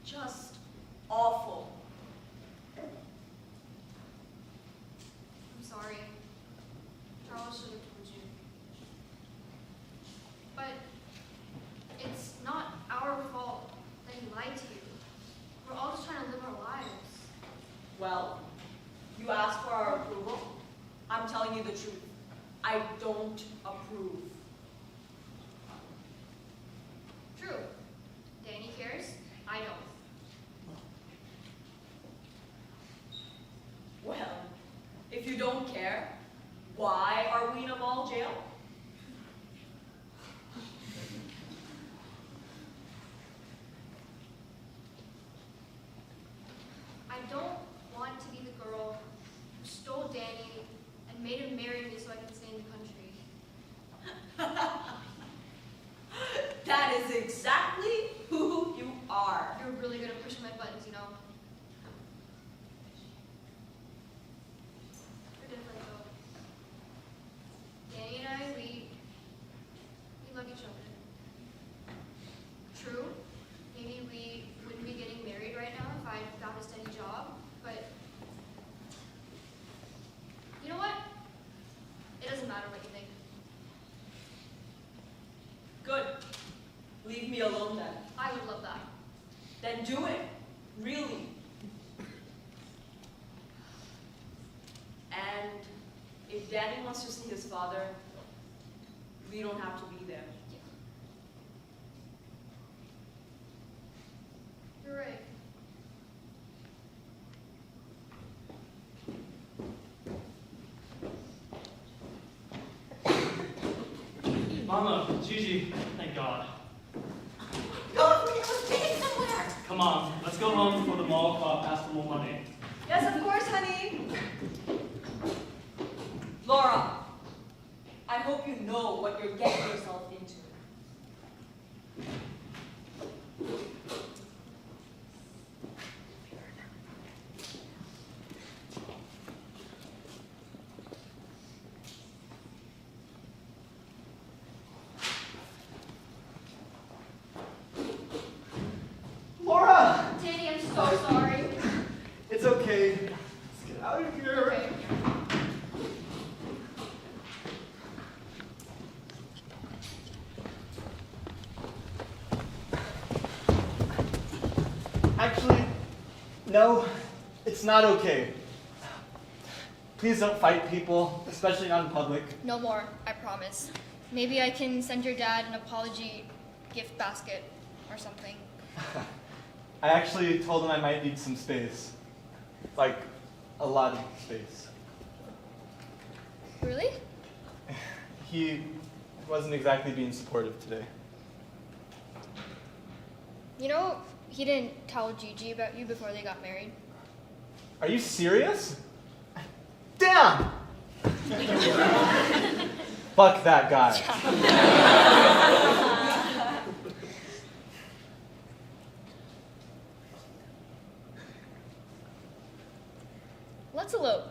Just awful. I'm sorry. Charles should have told you. But it's not our fault that he lied to you. We're all just trying to live our lives. Well, you asked for our approval. I'm telling you the truth. I don't approve. True. Danny cares. I don't. Well, if you don't care, why are we in a mall jail? I don't want to be the girl who stole Danny and made him marry me so I can stay in the country. That is exactly who you are. You're really good at pushing my buttons, you know. We're different though. Danny and I, we love each other. True, maybe we wouldn't be getting married right now if I found a steady job, but you know what? It doesn't matter what you think. Good. Leave me alone then. I would love that. Then do it. Really. And if Danny wants to see his father, we don't have to be there. You're right. Mama, Gigi, thank God. Go with me, I was getting somewhere. Come on, let's go home before the mall cop asks for more money. Yes, of course, honey. Laura, I hope you know what you're getting yourself into. Laura! Danny, I'm so sorry. It's okay. Let's get out of here. Okay. Actually, no, it's not okay. Please don't fight people, especially not in public. No more, I promise. Maybe I can send your dad an apology gift basket or something. I actually told him I might need some space. Like, a lot of space. Really? He wasn't exactly being supportive today. You know, he didn't tell Gigi about you before they got married. Are you serious? Damn! Fuck that guy. Let's elope.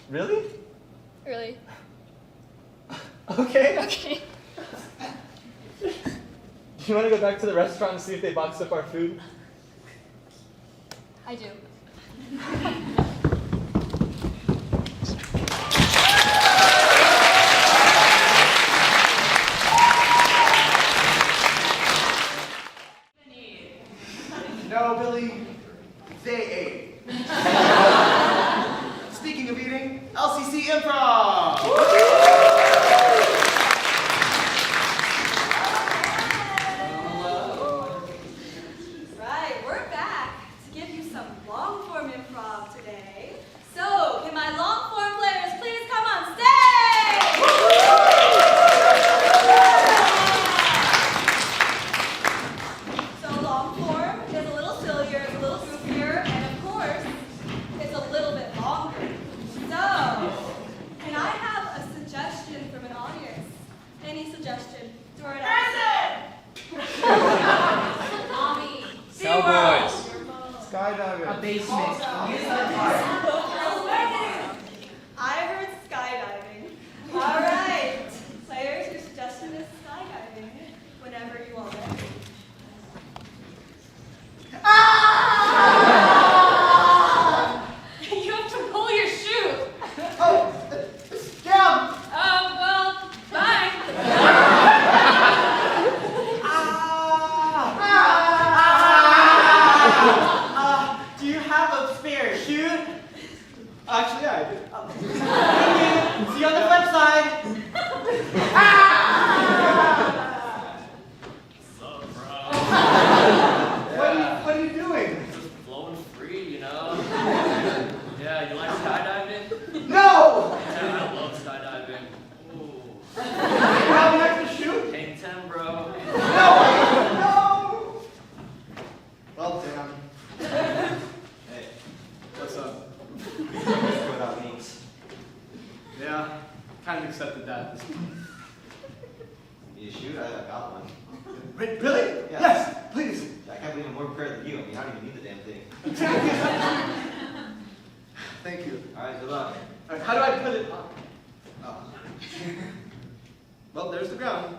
Really? Really? Okay. Okay. Do you want to go back to the restaurant and see if they boxed up our food? I do. No, Billy, they ate. Speaking of eating, LCC Improv! Right, we're back to give you some long-form improv today. So, can my long-form players please come on stage? So, long-form is a little sillier, it's a little goofier, and of course, it's a little bit longer. So, can I have a suggestion from an audience? Any suggestion? Throw it out. Mommy. Cowboys. Skydiving. A basement. I heard skydiving. All right. Players, your suggestion is skydiving whenever you are ready. You have to pull your shoe. Oh, down! Well, bye. Do you have a spare shoe? Actually, I do. See you on the flip side. What are you doing? Just flowing free, you know? Yeah, you like skydiving? No! Yeah, I love skydiving. Ooh. You have an extra shoe? Hang 10, bro. No! Well, damn. Hey, What's up? let's go out wings. Yeah, kind of accepted that. Need a shoot? I got one. Wait, really? Yeah. Yes, please. I can't believe I'm more prepared than you. I mean, I don't even need the damn thing. Thank you. Alright, good luck. All right, how do I put it on? Oh. Well, there's the ground.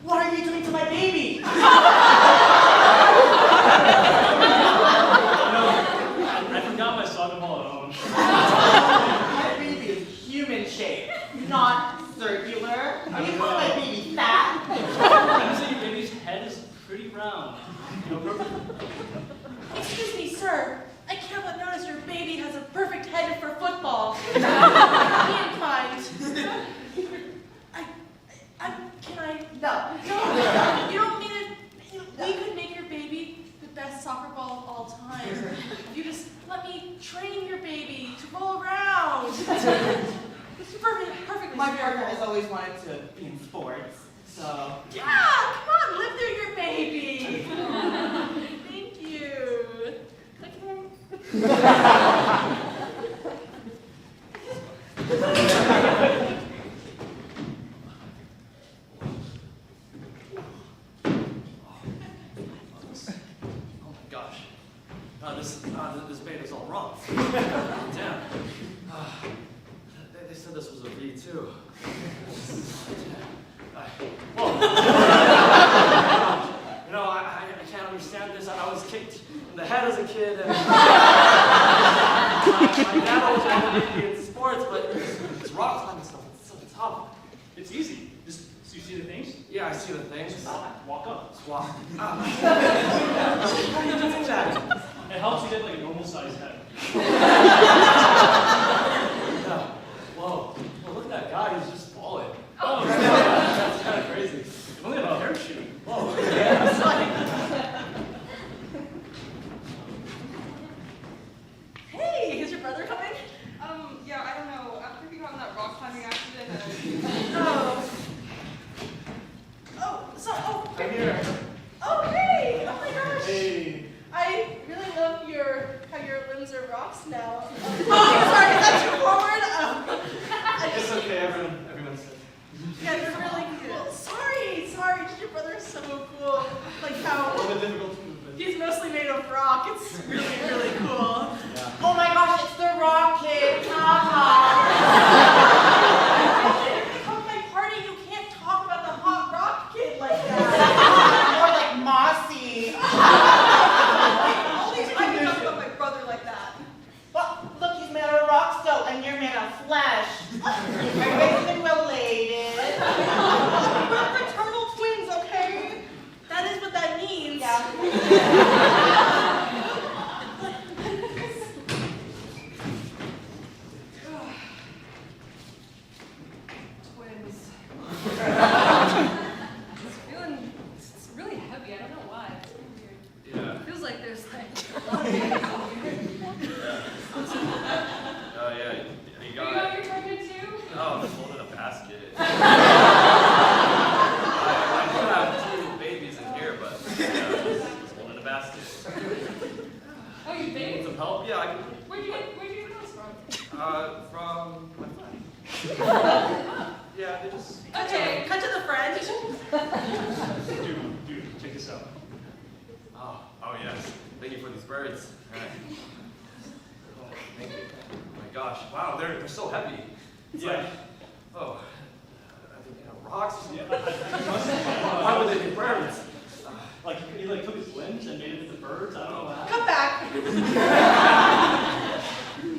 What are you doing to my baby? I forgot my soccer ball at home. My baby is human shaped, not circular. Are you calling my baby fat? I say your baby's head is pretty round. You know, Excuse me, sir. I can't but notice your baby has a perfect head for football. Be kind. Can I? No. No, you don't need it. We could make your baby the best soccer ball of all time. If you just let me train your baby to roll around. It's perfectly My spherical. partner has always wanted to be in sports, so. Yeah, come on, live through your baby. Thank you. oh my gosh. This beta's all wrong. Damn. They said this was a V too. Whoa. You know, I can't understand this. I was kicked in the head as a kid, and my dad always wanted me in sports, but this rock climbing stuff, it's so tough. It's easy. Just so you see the things? Yeah, I see the things. Just walk up. Just walk. How do you do that? It helps you get like a normal sized head. Yeah. Whoa. Well, look at that guy. He's just I do have 2 babies in here, but just one in a basket. Oh, you bathe? Some help? Yeah, I can. Where'd you get those from? From my friend. Yeah, they just. Okay, cut to the friend. Dude, check this out. Oh yes. Thank you for these birds. All right. Oh, thank you. Oh my gosh. Wow, they're so heavy. It's like, oh, I think they have rocks or something. Why would they be birds? Like he took his limbs and made it into birds. I don't know how. Come back.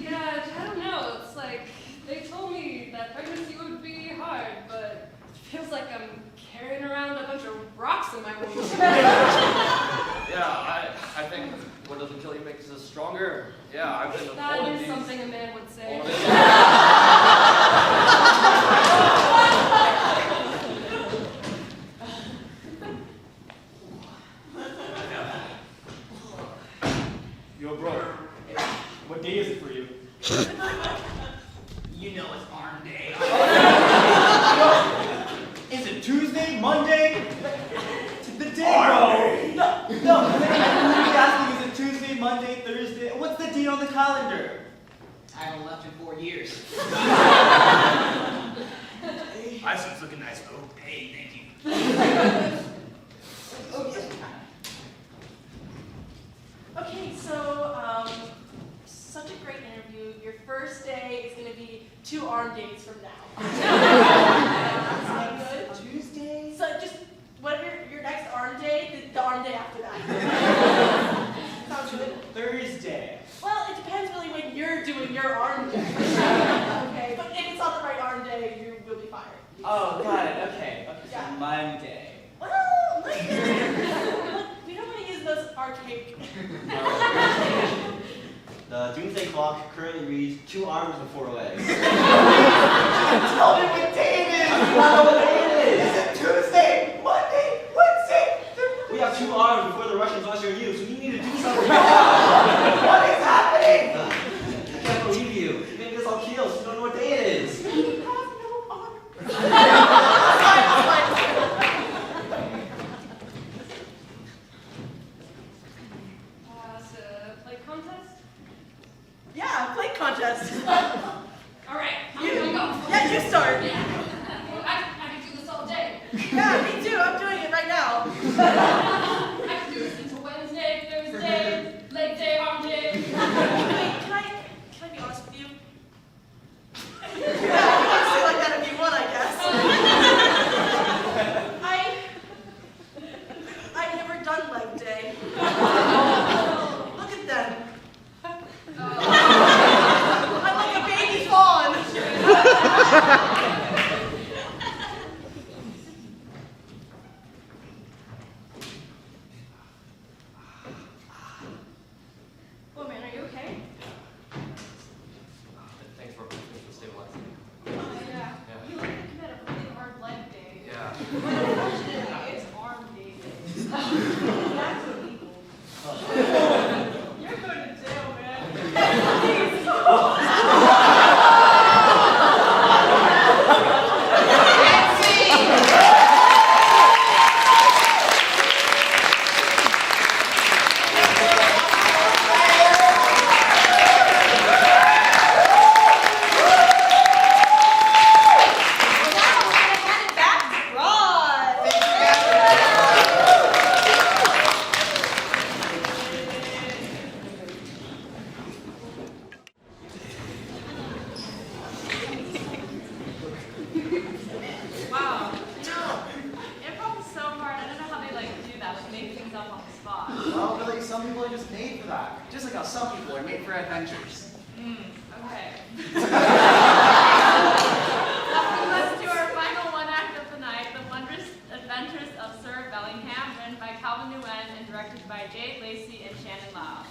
Yeah, I don't know. It's like they told me that pregnancy would be hard, but it feels like I'm carrying around a bunch of rocks in my womb. Yeah, I think what doesn't kill you makes us stronger. Yeah, I've been That holding is these. something a man would say. Yo, bro. What day is it for you? You know it's arm day. Is it Tuesday, Monday? The day, bro. No. I'm literally asking, is it Tuesday, Monday, Thursday? What's the date on the calendar? I haven't left in 4 years. My suit's looking nice, bro. Hey, thank you. Okay, so, such a great interview. Your first day is going to be 2 arm days from now. Sound good? Tuesday? So just, whatever your next arm day, the arm day after that. Sounds good? Thursday. Well, it depends really when you're doing your arm day. Okay, but if it's not the right arm day, you will be fired. Oh, got it. Okay, Yeah. so Monday. Well, look, we don't want to use those archaic. The doomsday clock currently reads 2 arms and 4 legs. Tell me what day it is! I don't know what day it is! Is it Tuesday, Monday, Wednesday? We have 2 arms before the Russians usher you, so you need to do something. What is happening? I can't believe you. You made us all kill, so you don't know what day it is. We have no arm. Play contest? Yeah, play contest. All right, I'm gonna go. Yeah, you start. Yeah. Well, I can do this all day. Yeah, me too. I'm doing it right now. I can do this until Wednesday, Thursday, leg day, arm day. Wait, can I be honest with you? Yeah, you can say like that if you want, I guess. I've never done leg day. Look at them. I'm like a baby fawn. Oh man, are you okay? Thanks for stabilizing. Yeah. You look like you had a really hard leg day. Yeah. But unfortunately, it's arm day. That's illegal. You're going to jail, man. Wow. Improv is so hard. I don't know how they do that, make things up on the spot. Well, Billy, some people are just made for that. Just like how some people are made for adventures. Okay. Let's do our final one act of the night, The Wondrous Adventures of Sir Bellingham, written by Calvin Yuan and directed by Jade, Lacy, and Shannon Lau.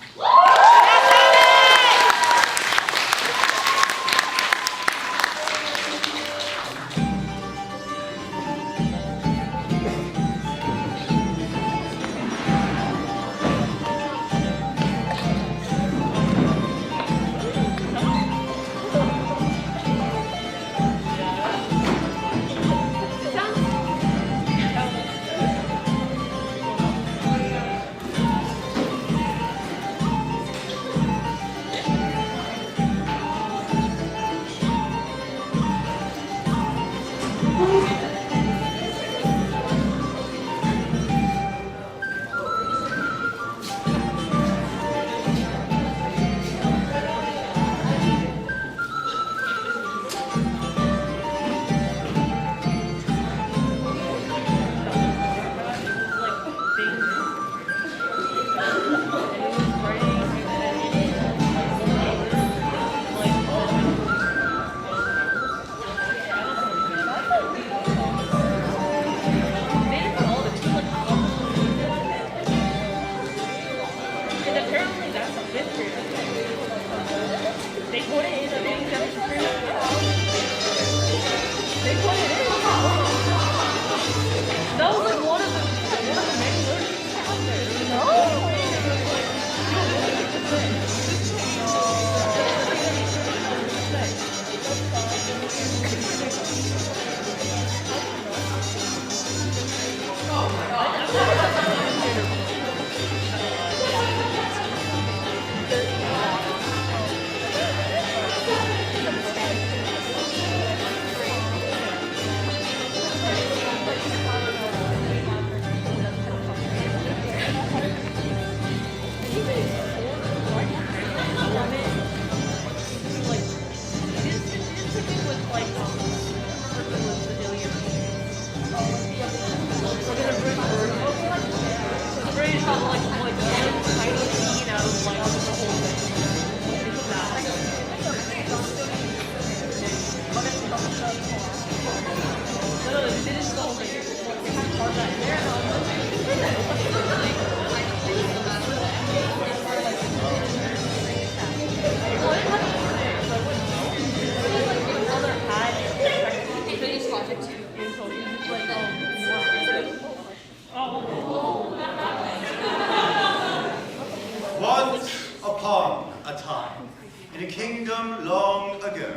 Once upon a time, in a kingdom long ago,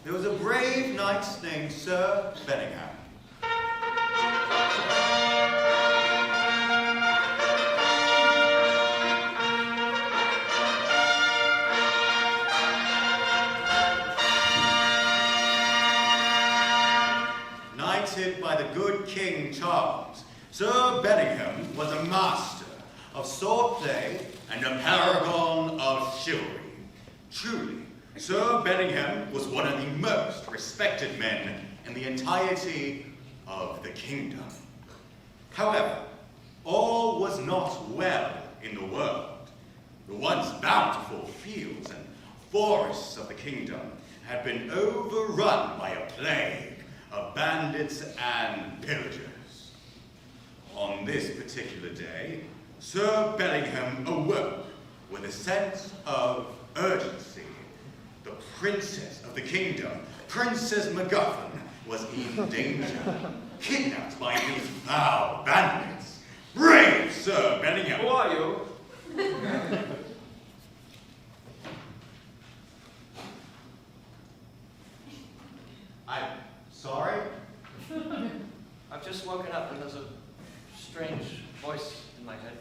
there was a brave knight named Sir Bellingham. Knighted by the good King Charles, Sir Bellingham was a master of swordplay and a paragon of chivalry. Truly, Sir Bellingham was one of the most respected men in the entirety of the kingdom. However, all was not well in the world. The once bountiful fields and forests of the kingdom had been overrun by a plague of bandits and pillagers. On this particular day, Sir Bellingham awoke with a sense of urgency. The princess of the kingdom, Princess MacGuffin, was in danger, kidnapped by these foul bandits. Brave Sir Bellingham! Who are you? I'm sorry? I've just woken up and there's a strange voice in my head.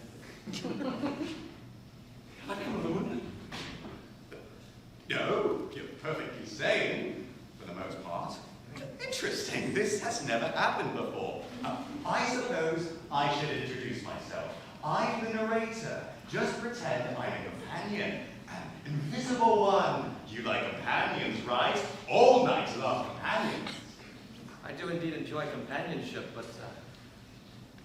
No, you're perfectly sane, for the most part. Interesting, this has never happened before. I suppose I should introduce myself. I'm the narrator. Just pretend I'm a companion, an invisible one. You like companions, right? All knights love companions. I do indeed enjoy companionship, but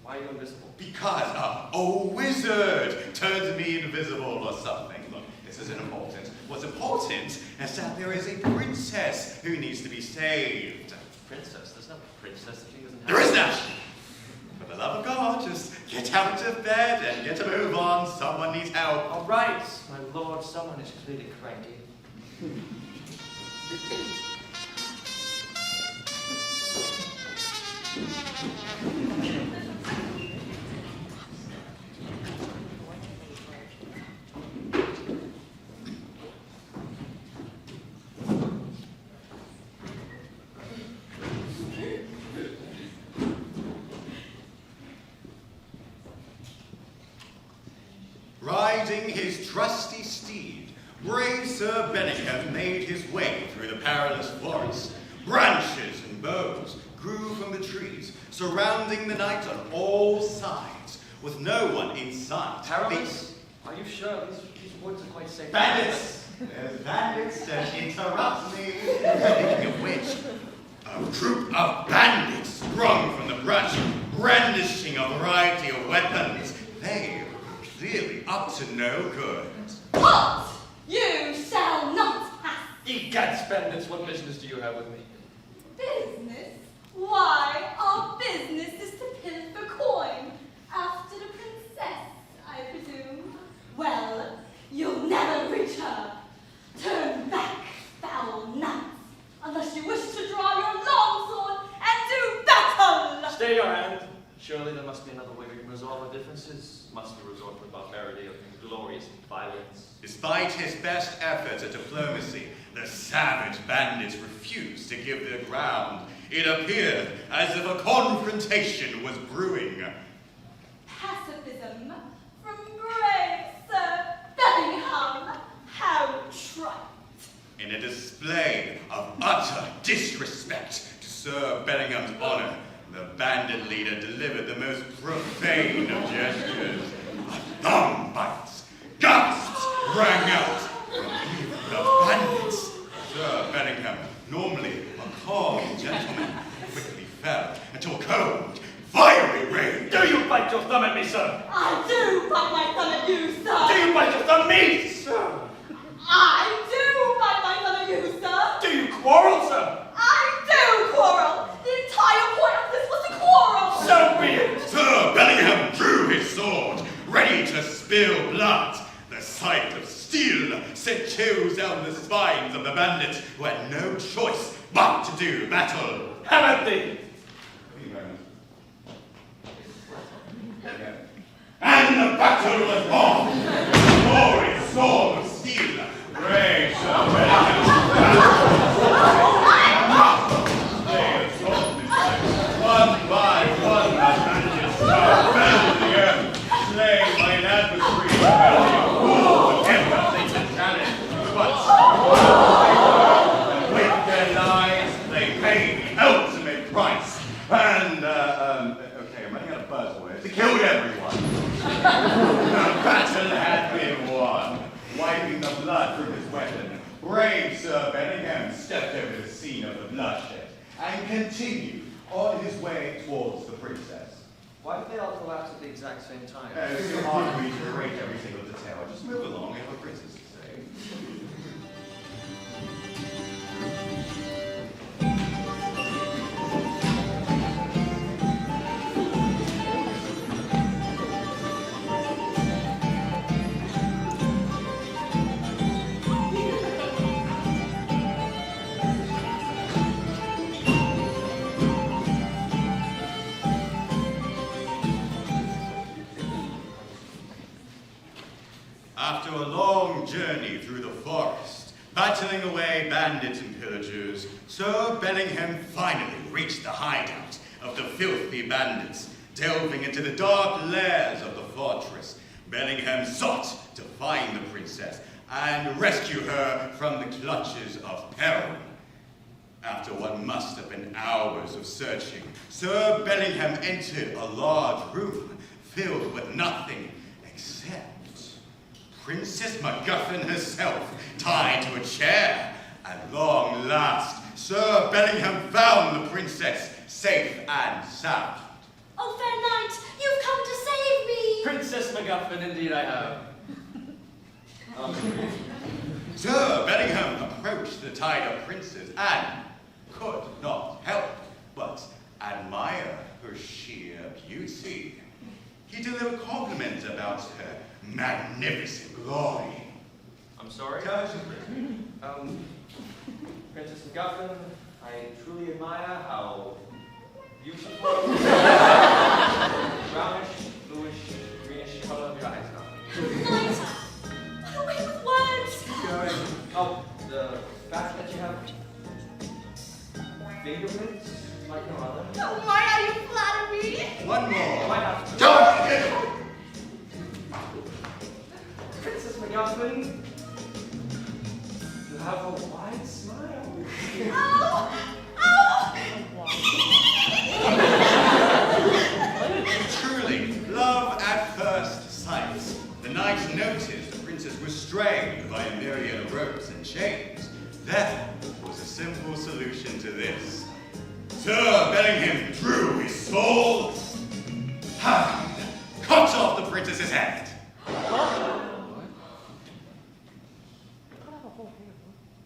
why are you invisible? Because a wizard turns me invisible or something. Look, this isn't important. What's important is that there is a princess who needs to be saved. Princess? There's no princess. She doesn't have... There is not! For the love of God, just get out of bed and get a move on. Someone needs help. All right, my lord, someone is clearly cranky. Riding his trusty steed, brave Sir Bellingham made his way through the perilous forest. Branches and and bows grew from the trees, surrounding the knight on all sides, with no one in sight. Paralysis? Are you sure? These woods are quite safe. Bandits! There's bandits that interrupt me. Speaking of which, a troop of bandits sprung from the brush, brandishing a variety of weapons. They were clearly up to no good. Halt! You shall not pass. Egads, bandits, what business do you have with me? Business? Why, our business is to pilfer coin after the princess, I presume. Well, you'll never reach her. Turn back, foul knights, unless you wish to draw your longsword and do battle! Stay your hand. Surely there must be another way we can resolve our differences. Must we resort to barbarity or inglorious violence? Despite his best efforts at diplomacy, the savage bandits refused to give their ground. It appeared as if a confrontation was brewing. Pacifism from brave Sir Bellingham. How trite. In a display of utter disrespect to Sir Bellingham's honor, the bandit leader delivered the most profane of gestures. Thumb bites, gasps rang out from even the bandits. Sir Bellingham, normally a calm gentleman, quickly fell into a cold, fiery rage. Do you bite your thumb at me, sir? I do bite my thumb at you, sir. Do you bite your thumb at me, sir? I do bite my thumb at you, sir. Do you quarrel, sir? I do quarrel. The entire point of this was to quarrel. So be it. Sir Bellingham drew his sword, ready to spill blood. The sight of steel sent chills down the spines of the bandits who had no choice but to do battle. Have at thee. And the battle was on. The glorious sword of steel raged Sir Bellingham. They assaulted him. One by one, the bandits fell to the earth, slain by an adversary who held a fool whatever they could challenge. But with their lives, they paid the ultimate price. And, okay, I'm running out of buzzwords. They killed everyone. The battle had been won. Wiping the blood from his weapon, brave Sir Bellingham stepped over the scene of the bloodshed and continued on his way towards the princess. Why did they all collapse at the exact same time? It's too hard for me to narrate every single detail. Just move along and what princess is saying. After a long journey through the forest, battling away bandits and pillagers, Sir Bellingham finally reached the hideout of the filthy bandits. Delving into the dark lairs of the fortress, Bellingham sought to find the princess and rescue her from the clutches of peril. After what must have been hours of searching, Sir Bellingham entered a large room filled with nothing except Princess MacGuffin herself, tied to a chair. At long last, Sir Bellingham found the princess safe and sound. Oh, fair knight, you've come to save me. Princess MacGuffin, indeed I have. Sir Bellingham approached the tied-up princess and could not help but admire her sheer beauty. He delivered compliments about her magnificent glory. I'm sorry? Princess MacGuffin, I truly admire how beautiful, brownish, bluish, greenish color of your eyes are. Knight, away with words. Keep going. Oh, the fact that you have fingerprints like no other. Oh, why are you flattering me? One more. Why not? Don't! Princess MacGuffin, you have a wide smile. Oh! Oh! chains, there was a simple solution to this. Sir Bellingham drew his sword and cut off the princess's head.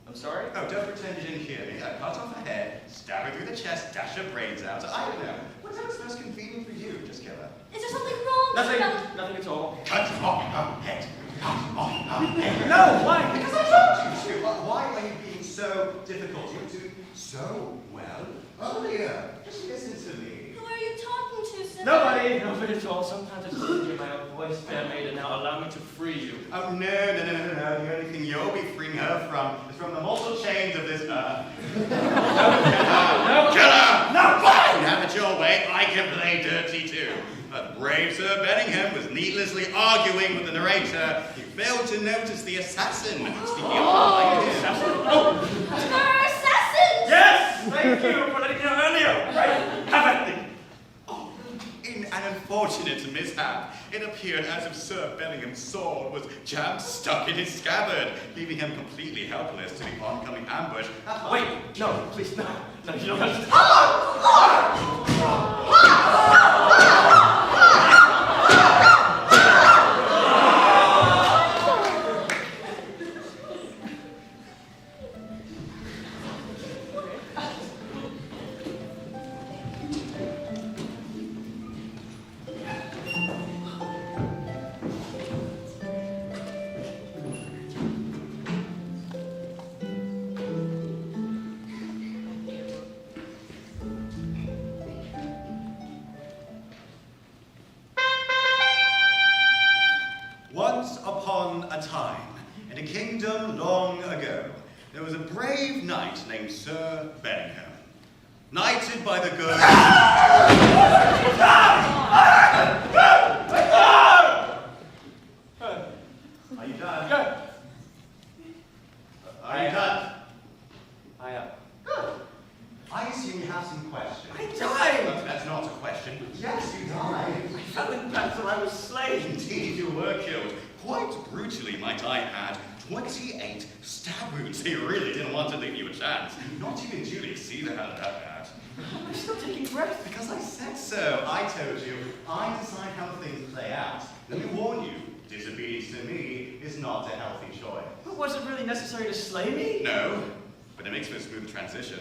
I'm sorry? Oh, don't pretend you didn't hear me. Cut off her head, stab her through the chest, dash her brains out. I don't know. Whatever's most convenient for you, just kill her. Is there something wrong? Nothing at all. Cut off her head. Cut off her head. No, why? Because I told you to. Why are you being so difficult? You do so well earlier. Just listen to me. Who are you talking to, sir? Nobody at all. Sometimes I just listen to my own voice, fair maid, and now allow me to free you. Oh, no. The only thing you'll be freeing her from is from the mortal chains of this earth. No. Kill her! No, fine! Have it your way. I can play dirty too. But brave Sir Bellingham was needlessly arguing with the narrator. He failed to notice the assassin. Speaking of Assassin? Oh! There are assassins! Yes! Thank you for letting me know earlier. Right. Have at me. In an unfortunate mishap, it appeared as if Sir Bellingham's sword was jammed stuck in his scabbard, leaving him completely helpless to the oncoming ambush. Wait, no, please, no. No, you don't have to. Once upon a time, in a kingdom long ago, there was a brave knight named Sir Bellingham. Knighted by the good... Are you done? Are you done? I am. I assume you have some questions. I died! But that's not a question. Yes, you died. I fell in battle. I was slain. Indeed, you were killed. Quite brutally, might I add. 28 stab wounds. He really didn't want to leave you a chance. Not even Julius Caesar had that. I'm still taking breath. Because I said so. I told you. I decide how things play out. Let me warn you. Disobedience to me is not a healthy choice. But was it really necessary to slay me? No. But it makes for a smooth transition.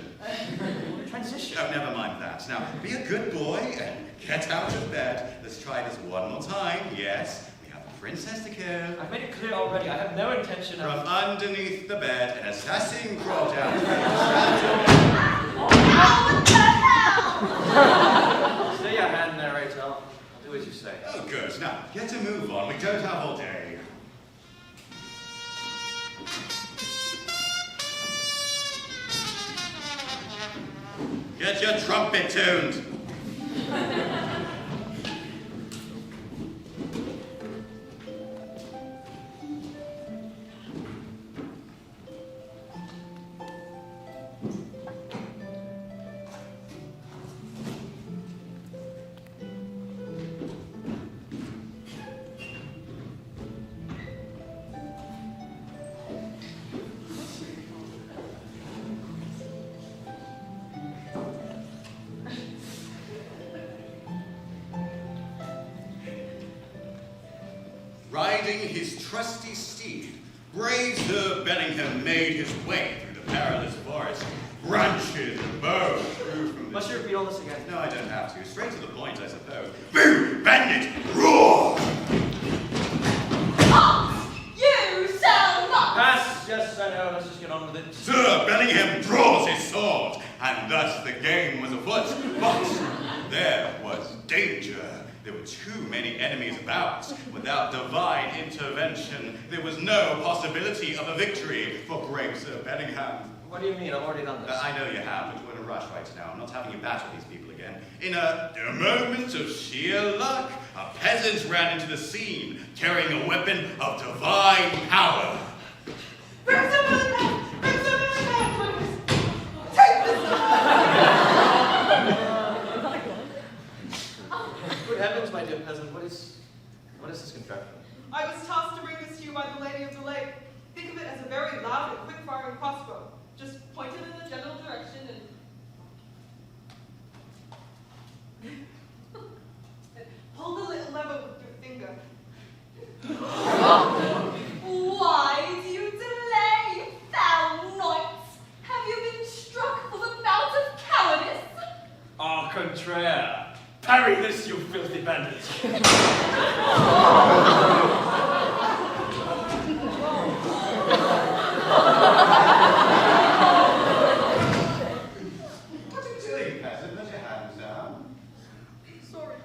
Transition? Oh, never mind that. Now, be a good boy and get out of bed. Let's try this one more time. Yes, we have a princess to kill. I've made it clear already. I have no intention of... From underneath the bed, an assassin crawled out. What the hell? Stay your hand there, Rachel. I'll do as you say. Oh, good. Now, get a move on. We don't have all day. Get your trumpet tuned. Riding his trusty steed, brave Sir Bellingham made his way through the perilous forest. Branches and boughs grew from the... Must you repeat all this again? No, I don't have to. Straight to the point, I suppose. Boo! Bandit! Roar! You shall not! Pass! Yes, I know. Let's just get on with it. Sir Bellingham draws his sword, and thus the game was afoot. But there was danger. There were too many enemies about. Without divine intervention, there was no possibility of a victory for brave Sir Bellingham. What do you mean? I've already done this. I know you have, but you're in a rush right now. I'm not having you battle these people again. In a moment of sheer luck, a peasant ran into the scene, carrying a weapon of divine power. Bring someone in there! Bring someone in there, please! Take this Good heavens, my dear peasant, what is this contraption? I was tasked to bring this to you by the Lady of the Lake. Think of it as a very loud and quick-fire betrayer. Parry this, you filthy bandit. What are you doing, peasant? Let your hands down. Sorry.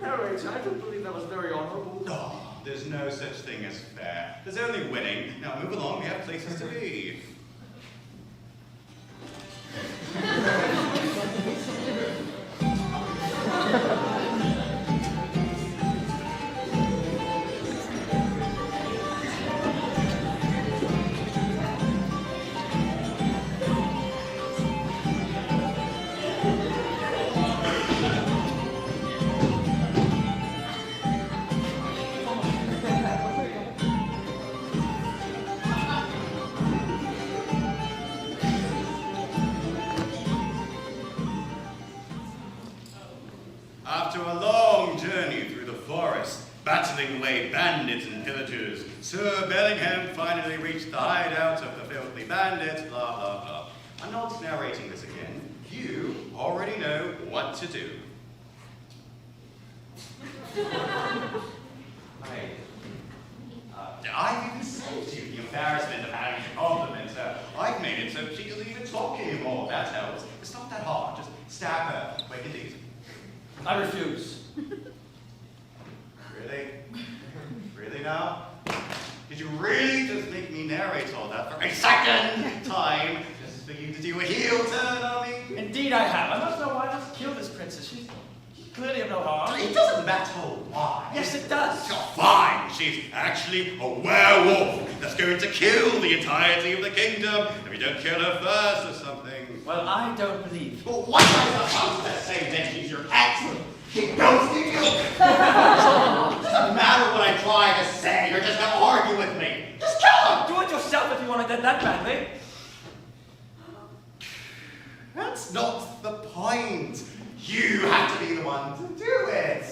Narrator, I don't believe that was very honorable. Oh, there's no such thing as fair. There's only winning. Now move along, we have places to be. After a long journey through the forest, battling away bandits and pillagers, Sir Bellingham finally reached the hideout of the filthy bandits, blah, blah, blah. I'm not narrating this again. You already know what to do. I've even saved you the embarrassment of having to compliment her. I've made it so she doesn't even talk anymore. That helps. It's not that hard. Just stab her. Quick and easy. I refuse. Really? Really now? Did you really just make me narrate all that for a second time just for you to do a heel turn on me? Indeed I have. I must know why I must kill this princess. She's clearly of no harm. It doesn't matter why. Yes, it does. Fine. She's actually a werewolf that's going to kill the entirety of the kingdom if you don't kill her first or something. Well, I don't believe. Well, what am I supposed to say then? She's your ex. She ghosted you. It doesn't matter what I try to say. You're just going to argue with me. Just kill her. Do it yourself if you want to get that badly. That's not the point. You have to be the one to do it.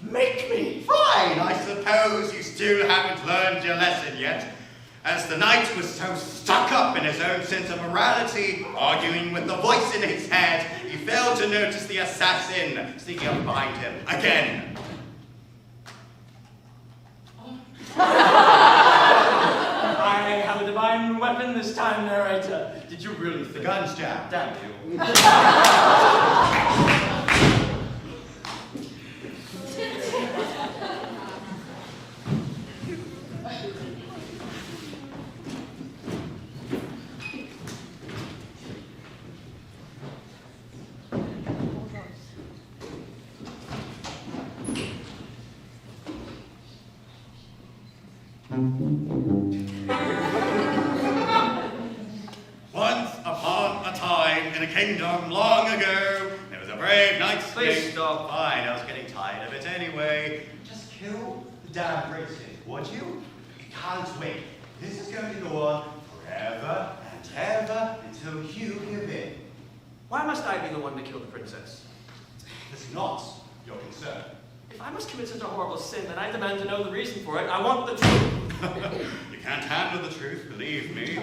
Make me. Fine, I suppose you still haven't learned your lesson yet. As the knight was so stuck up in his own sense of morality, arguing with the voice in his head, he failed to notice the assassin sneaking up behind him again. I have a divine weapon this time, narrator. Did you really think? The gun's jammed. Damn you. Once upon a time, in a kingdom long ago, there was a brave knight. Please stop. Fine, I was getting tired of it anyway. Just kill the damn princess, would you? You can't wait. This is going to go on forever and ever until you give in. Why must I be the one to kill the princess? It's not your concern. If I must commit such a horrible sin, then I demand to know the reason for it. I want the truth. You can't handle the truth, believe me.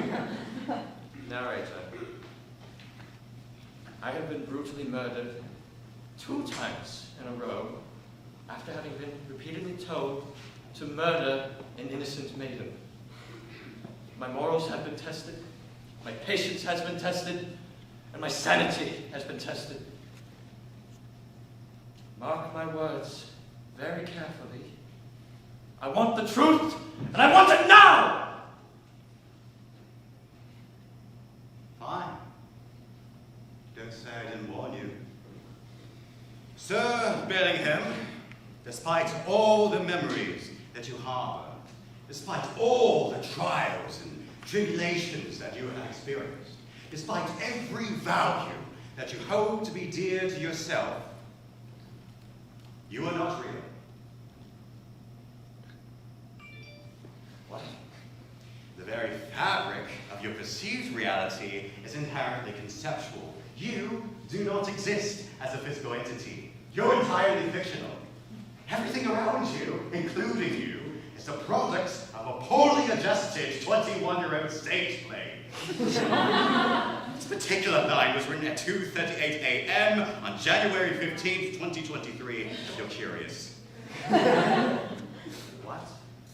Narrator, I have been brutally murdered 2 times in a row after having been repeatedly told to murder an innocent maiden. My morals have been tested, my patience has been tested, and my sanity has been tested. Mark my words very carefully. I want the truth, and I want it now! Fine. Don't say I didn't warn you. Sir Bellingham, despite all the memories that you harbor, despite all the trials and tribulations that you have experienced, despite every value that you hold to be dear to yourself, you are not real. What? The very fabric of your perceived reality is inherently conceptual. You do not exist as a physical entity. You're entirely fictional. Everything around you, including you, is the product of a poorly adjusted 21-year-old stage play. This particular line was written at 2:38 a.m. on January 15th, 2023, if you're curious. What?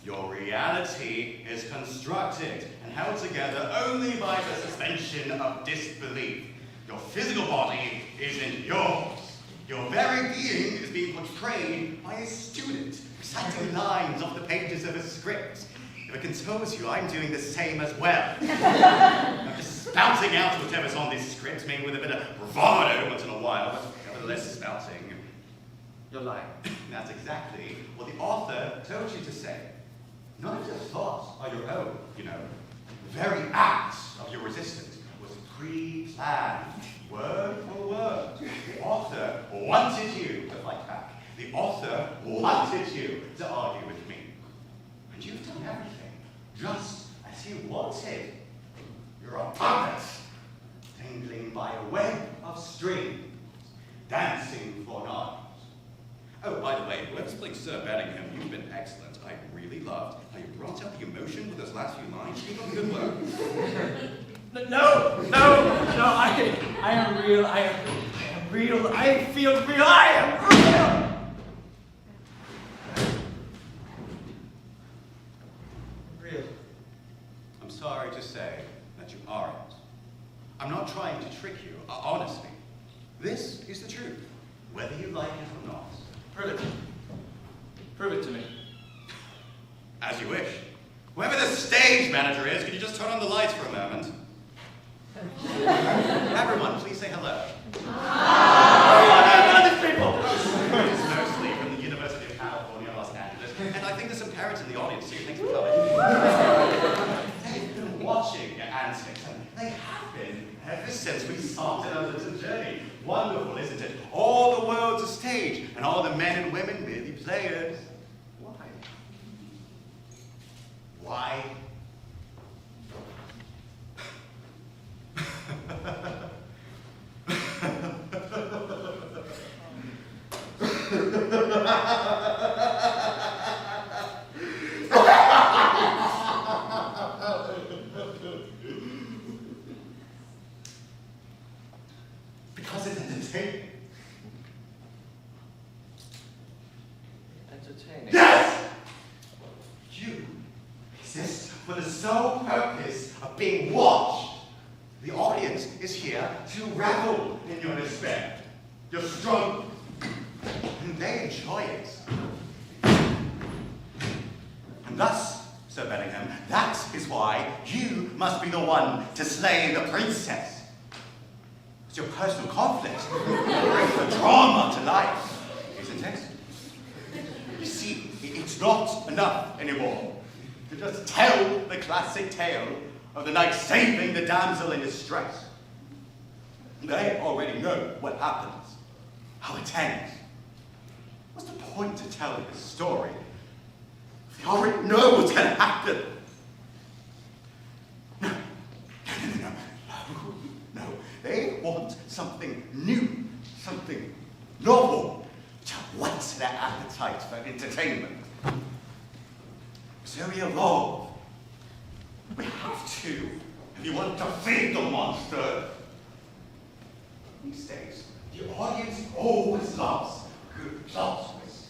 Your reality is constructed and held together only by the suspension of disbelief. Your physical body isn't yours. Your very being is being portrayed by a student, reciting lines off the pages of a script. If it consoles you, I'm doing the same as well. I'm just spouting out whatever's on this script, maybe with a bit of bravado once in a while, but nevertheless spouting. You're lying. That's exactly what the author told you to say. None of your thoughts are your own, you know. The very act of your resistance was pre-planned, word for word. The author wanted you to fight back. The author wanted you to argue with me. And you've done everything just as you wanted. You're a puppet, dangling by a web of strings, dancing for nods. Oh, by the way, whoever's playing Sir Bellingham, you've been excellent. I really loved how you brought out the emotion with those last few lines. Keep up the good work. No, I am real, I am real, I feel real, I am real! Real. I'm sorry to say that you aren't. I'm not trying to trick you, honestly. This is the truth, whether you like it or not. Prove it. Prove it to me. As you wish. Whoever the stage manager is, could you just turn on the lights for a moment? Everyone, please say hello. It's mostly from the University of California, Los Angeles, and I think there's some parents in the audience too. Thanks for coming. They've been watching your antics, and they have been ever since we started our little journey. Wonderful, isn't it? All the world's a stage, and all the men and women merely players. Why? Why? Because it's entertaining. Entertaining? Yes! You exist for the sole purpose of being watched. The audience is here to revel in your despair, your struggle, and they enjoy it. And thus, Sir Bellingham, that is why you must be the one to slay the princess. It's your personal conflict. Bring the drama to life, isn't it? You see, it's not enough anymore to just tell the classic tale of the knight saving the damsel in distress. They already know what happens, how it ends. What's the point to telling the story? They already know what's going to happen. No. They want something new, something novel, to whet their appetite for entertainment. So we evolve. We have to, if you want to feed the monster. These days, the audience always loves a good plot twist.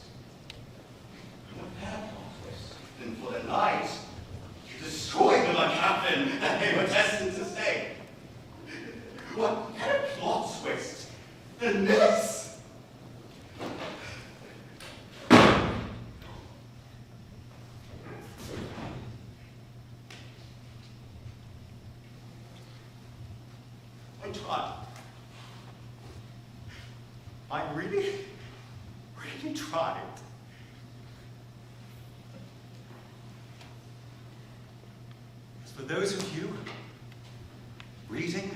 You want their plot twist, and for the night, you destroy them like Captain, and they were destined to stay. What better plot twist than this? I tried. I really tried. As for those of you reading,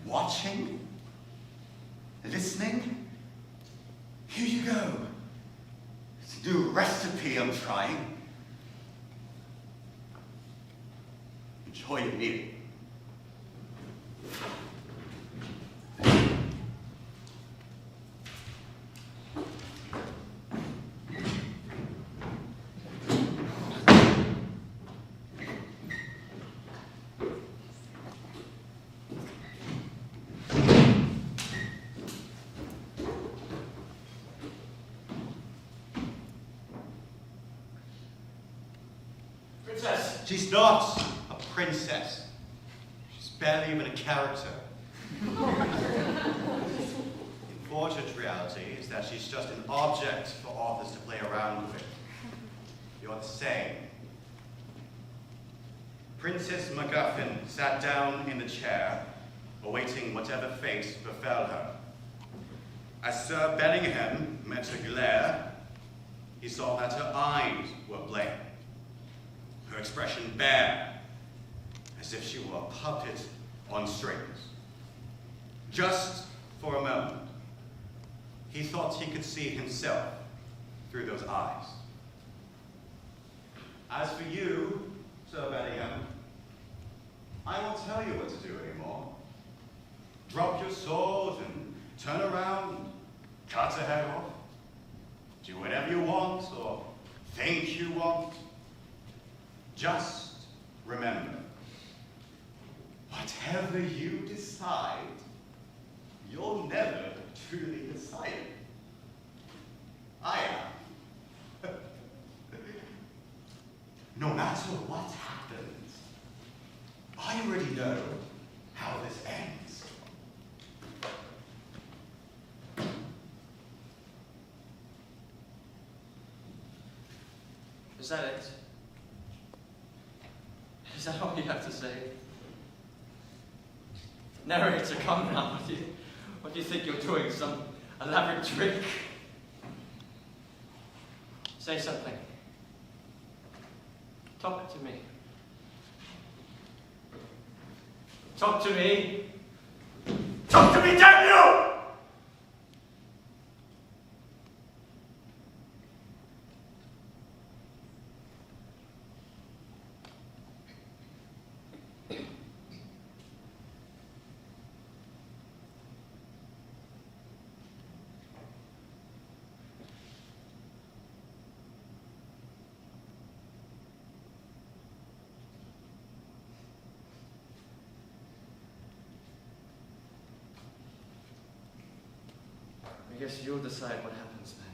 watching, listening, here you go. It's a new recipe I'm trying. Enjoy your meal. She's not a princess. She's barely even a character. Unfortunate reality is that she's just an object for authors to play around with. You're the same. Princess MacGuffin sat down in the chair, awaiting whatever fate befell her. As Sir Bellingham met her glare, he saw that her eyes were blank, her expression bare, as if she were a puppet on strings. Just for a moment, he thought he could see himself through those eyes. As for you, Sir Bellingham, I won't tell you what to do anymore. Drop your sword and turn around, cut her head off. Do whatever you want or think you want. Just remember, whatever you decide, you'll never truly decide it. I am. No matter what happens, I already know how this ends. Is that it? Is that all you have to say? Narrator, come now. What do you think you're doing? Some elaborate trick? Say something. Talk to me. Talk to me. Talk to me, damn you! I guess you'll decide what happens then.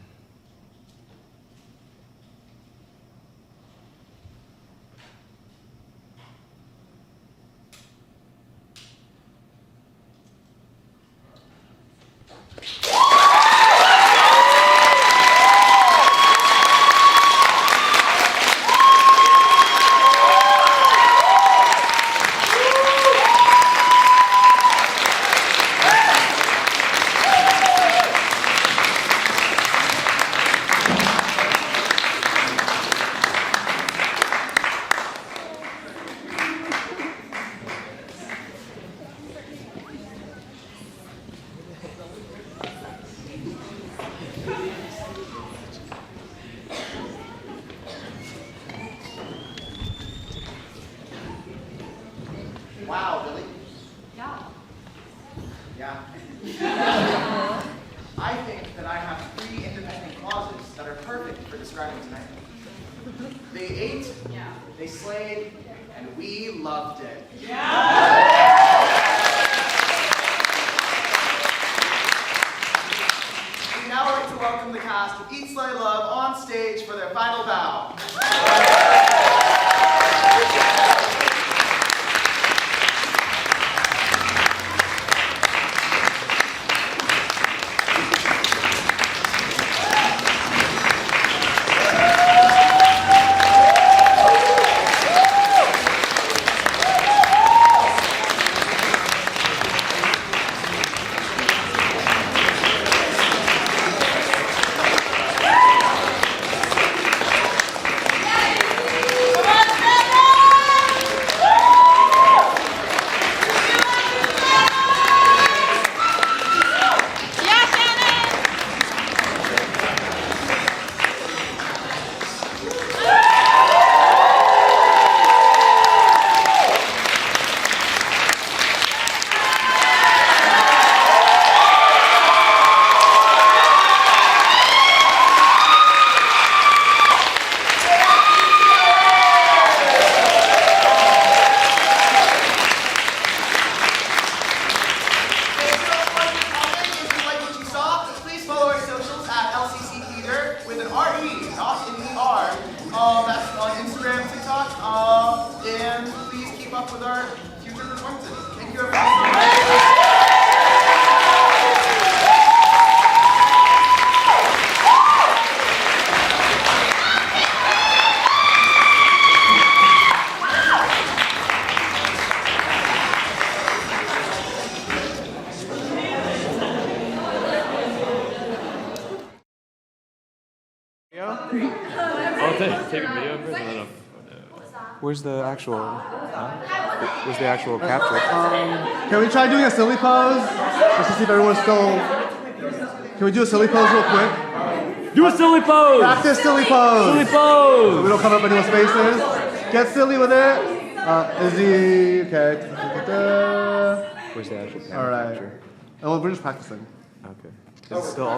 Wow, Billy. Yeah. Yeah. I think that I have 3 independent clauses that are perfect for describing tonight. They ate, Yeah. they slayed, and we loved it. We'd now like to welcome the cast of Eat, Slay, Love on stage for their final bow. Where's the actual? Where's the actual capture? Can we try doing a silly pose? Just to see if everyone's still. Can we do a silly pose real quick? Do a silly pose! Practice silly pose! Silly pose! So we don't cover up anyone's faces. Get silly with it. Izzy, okay. Where's the actual capture? Alright. Oh, we're just practicing. Okay. Is it still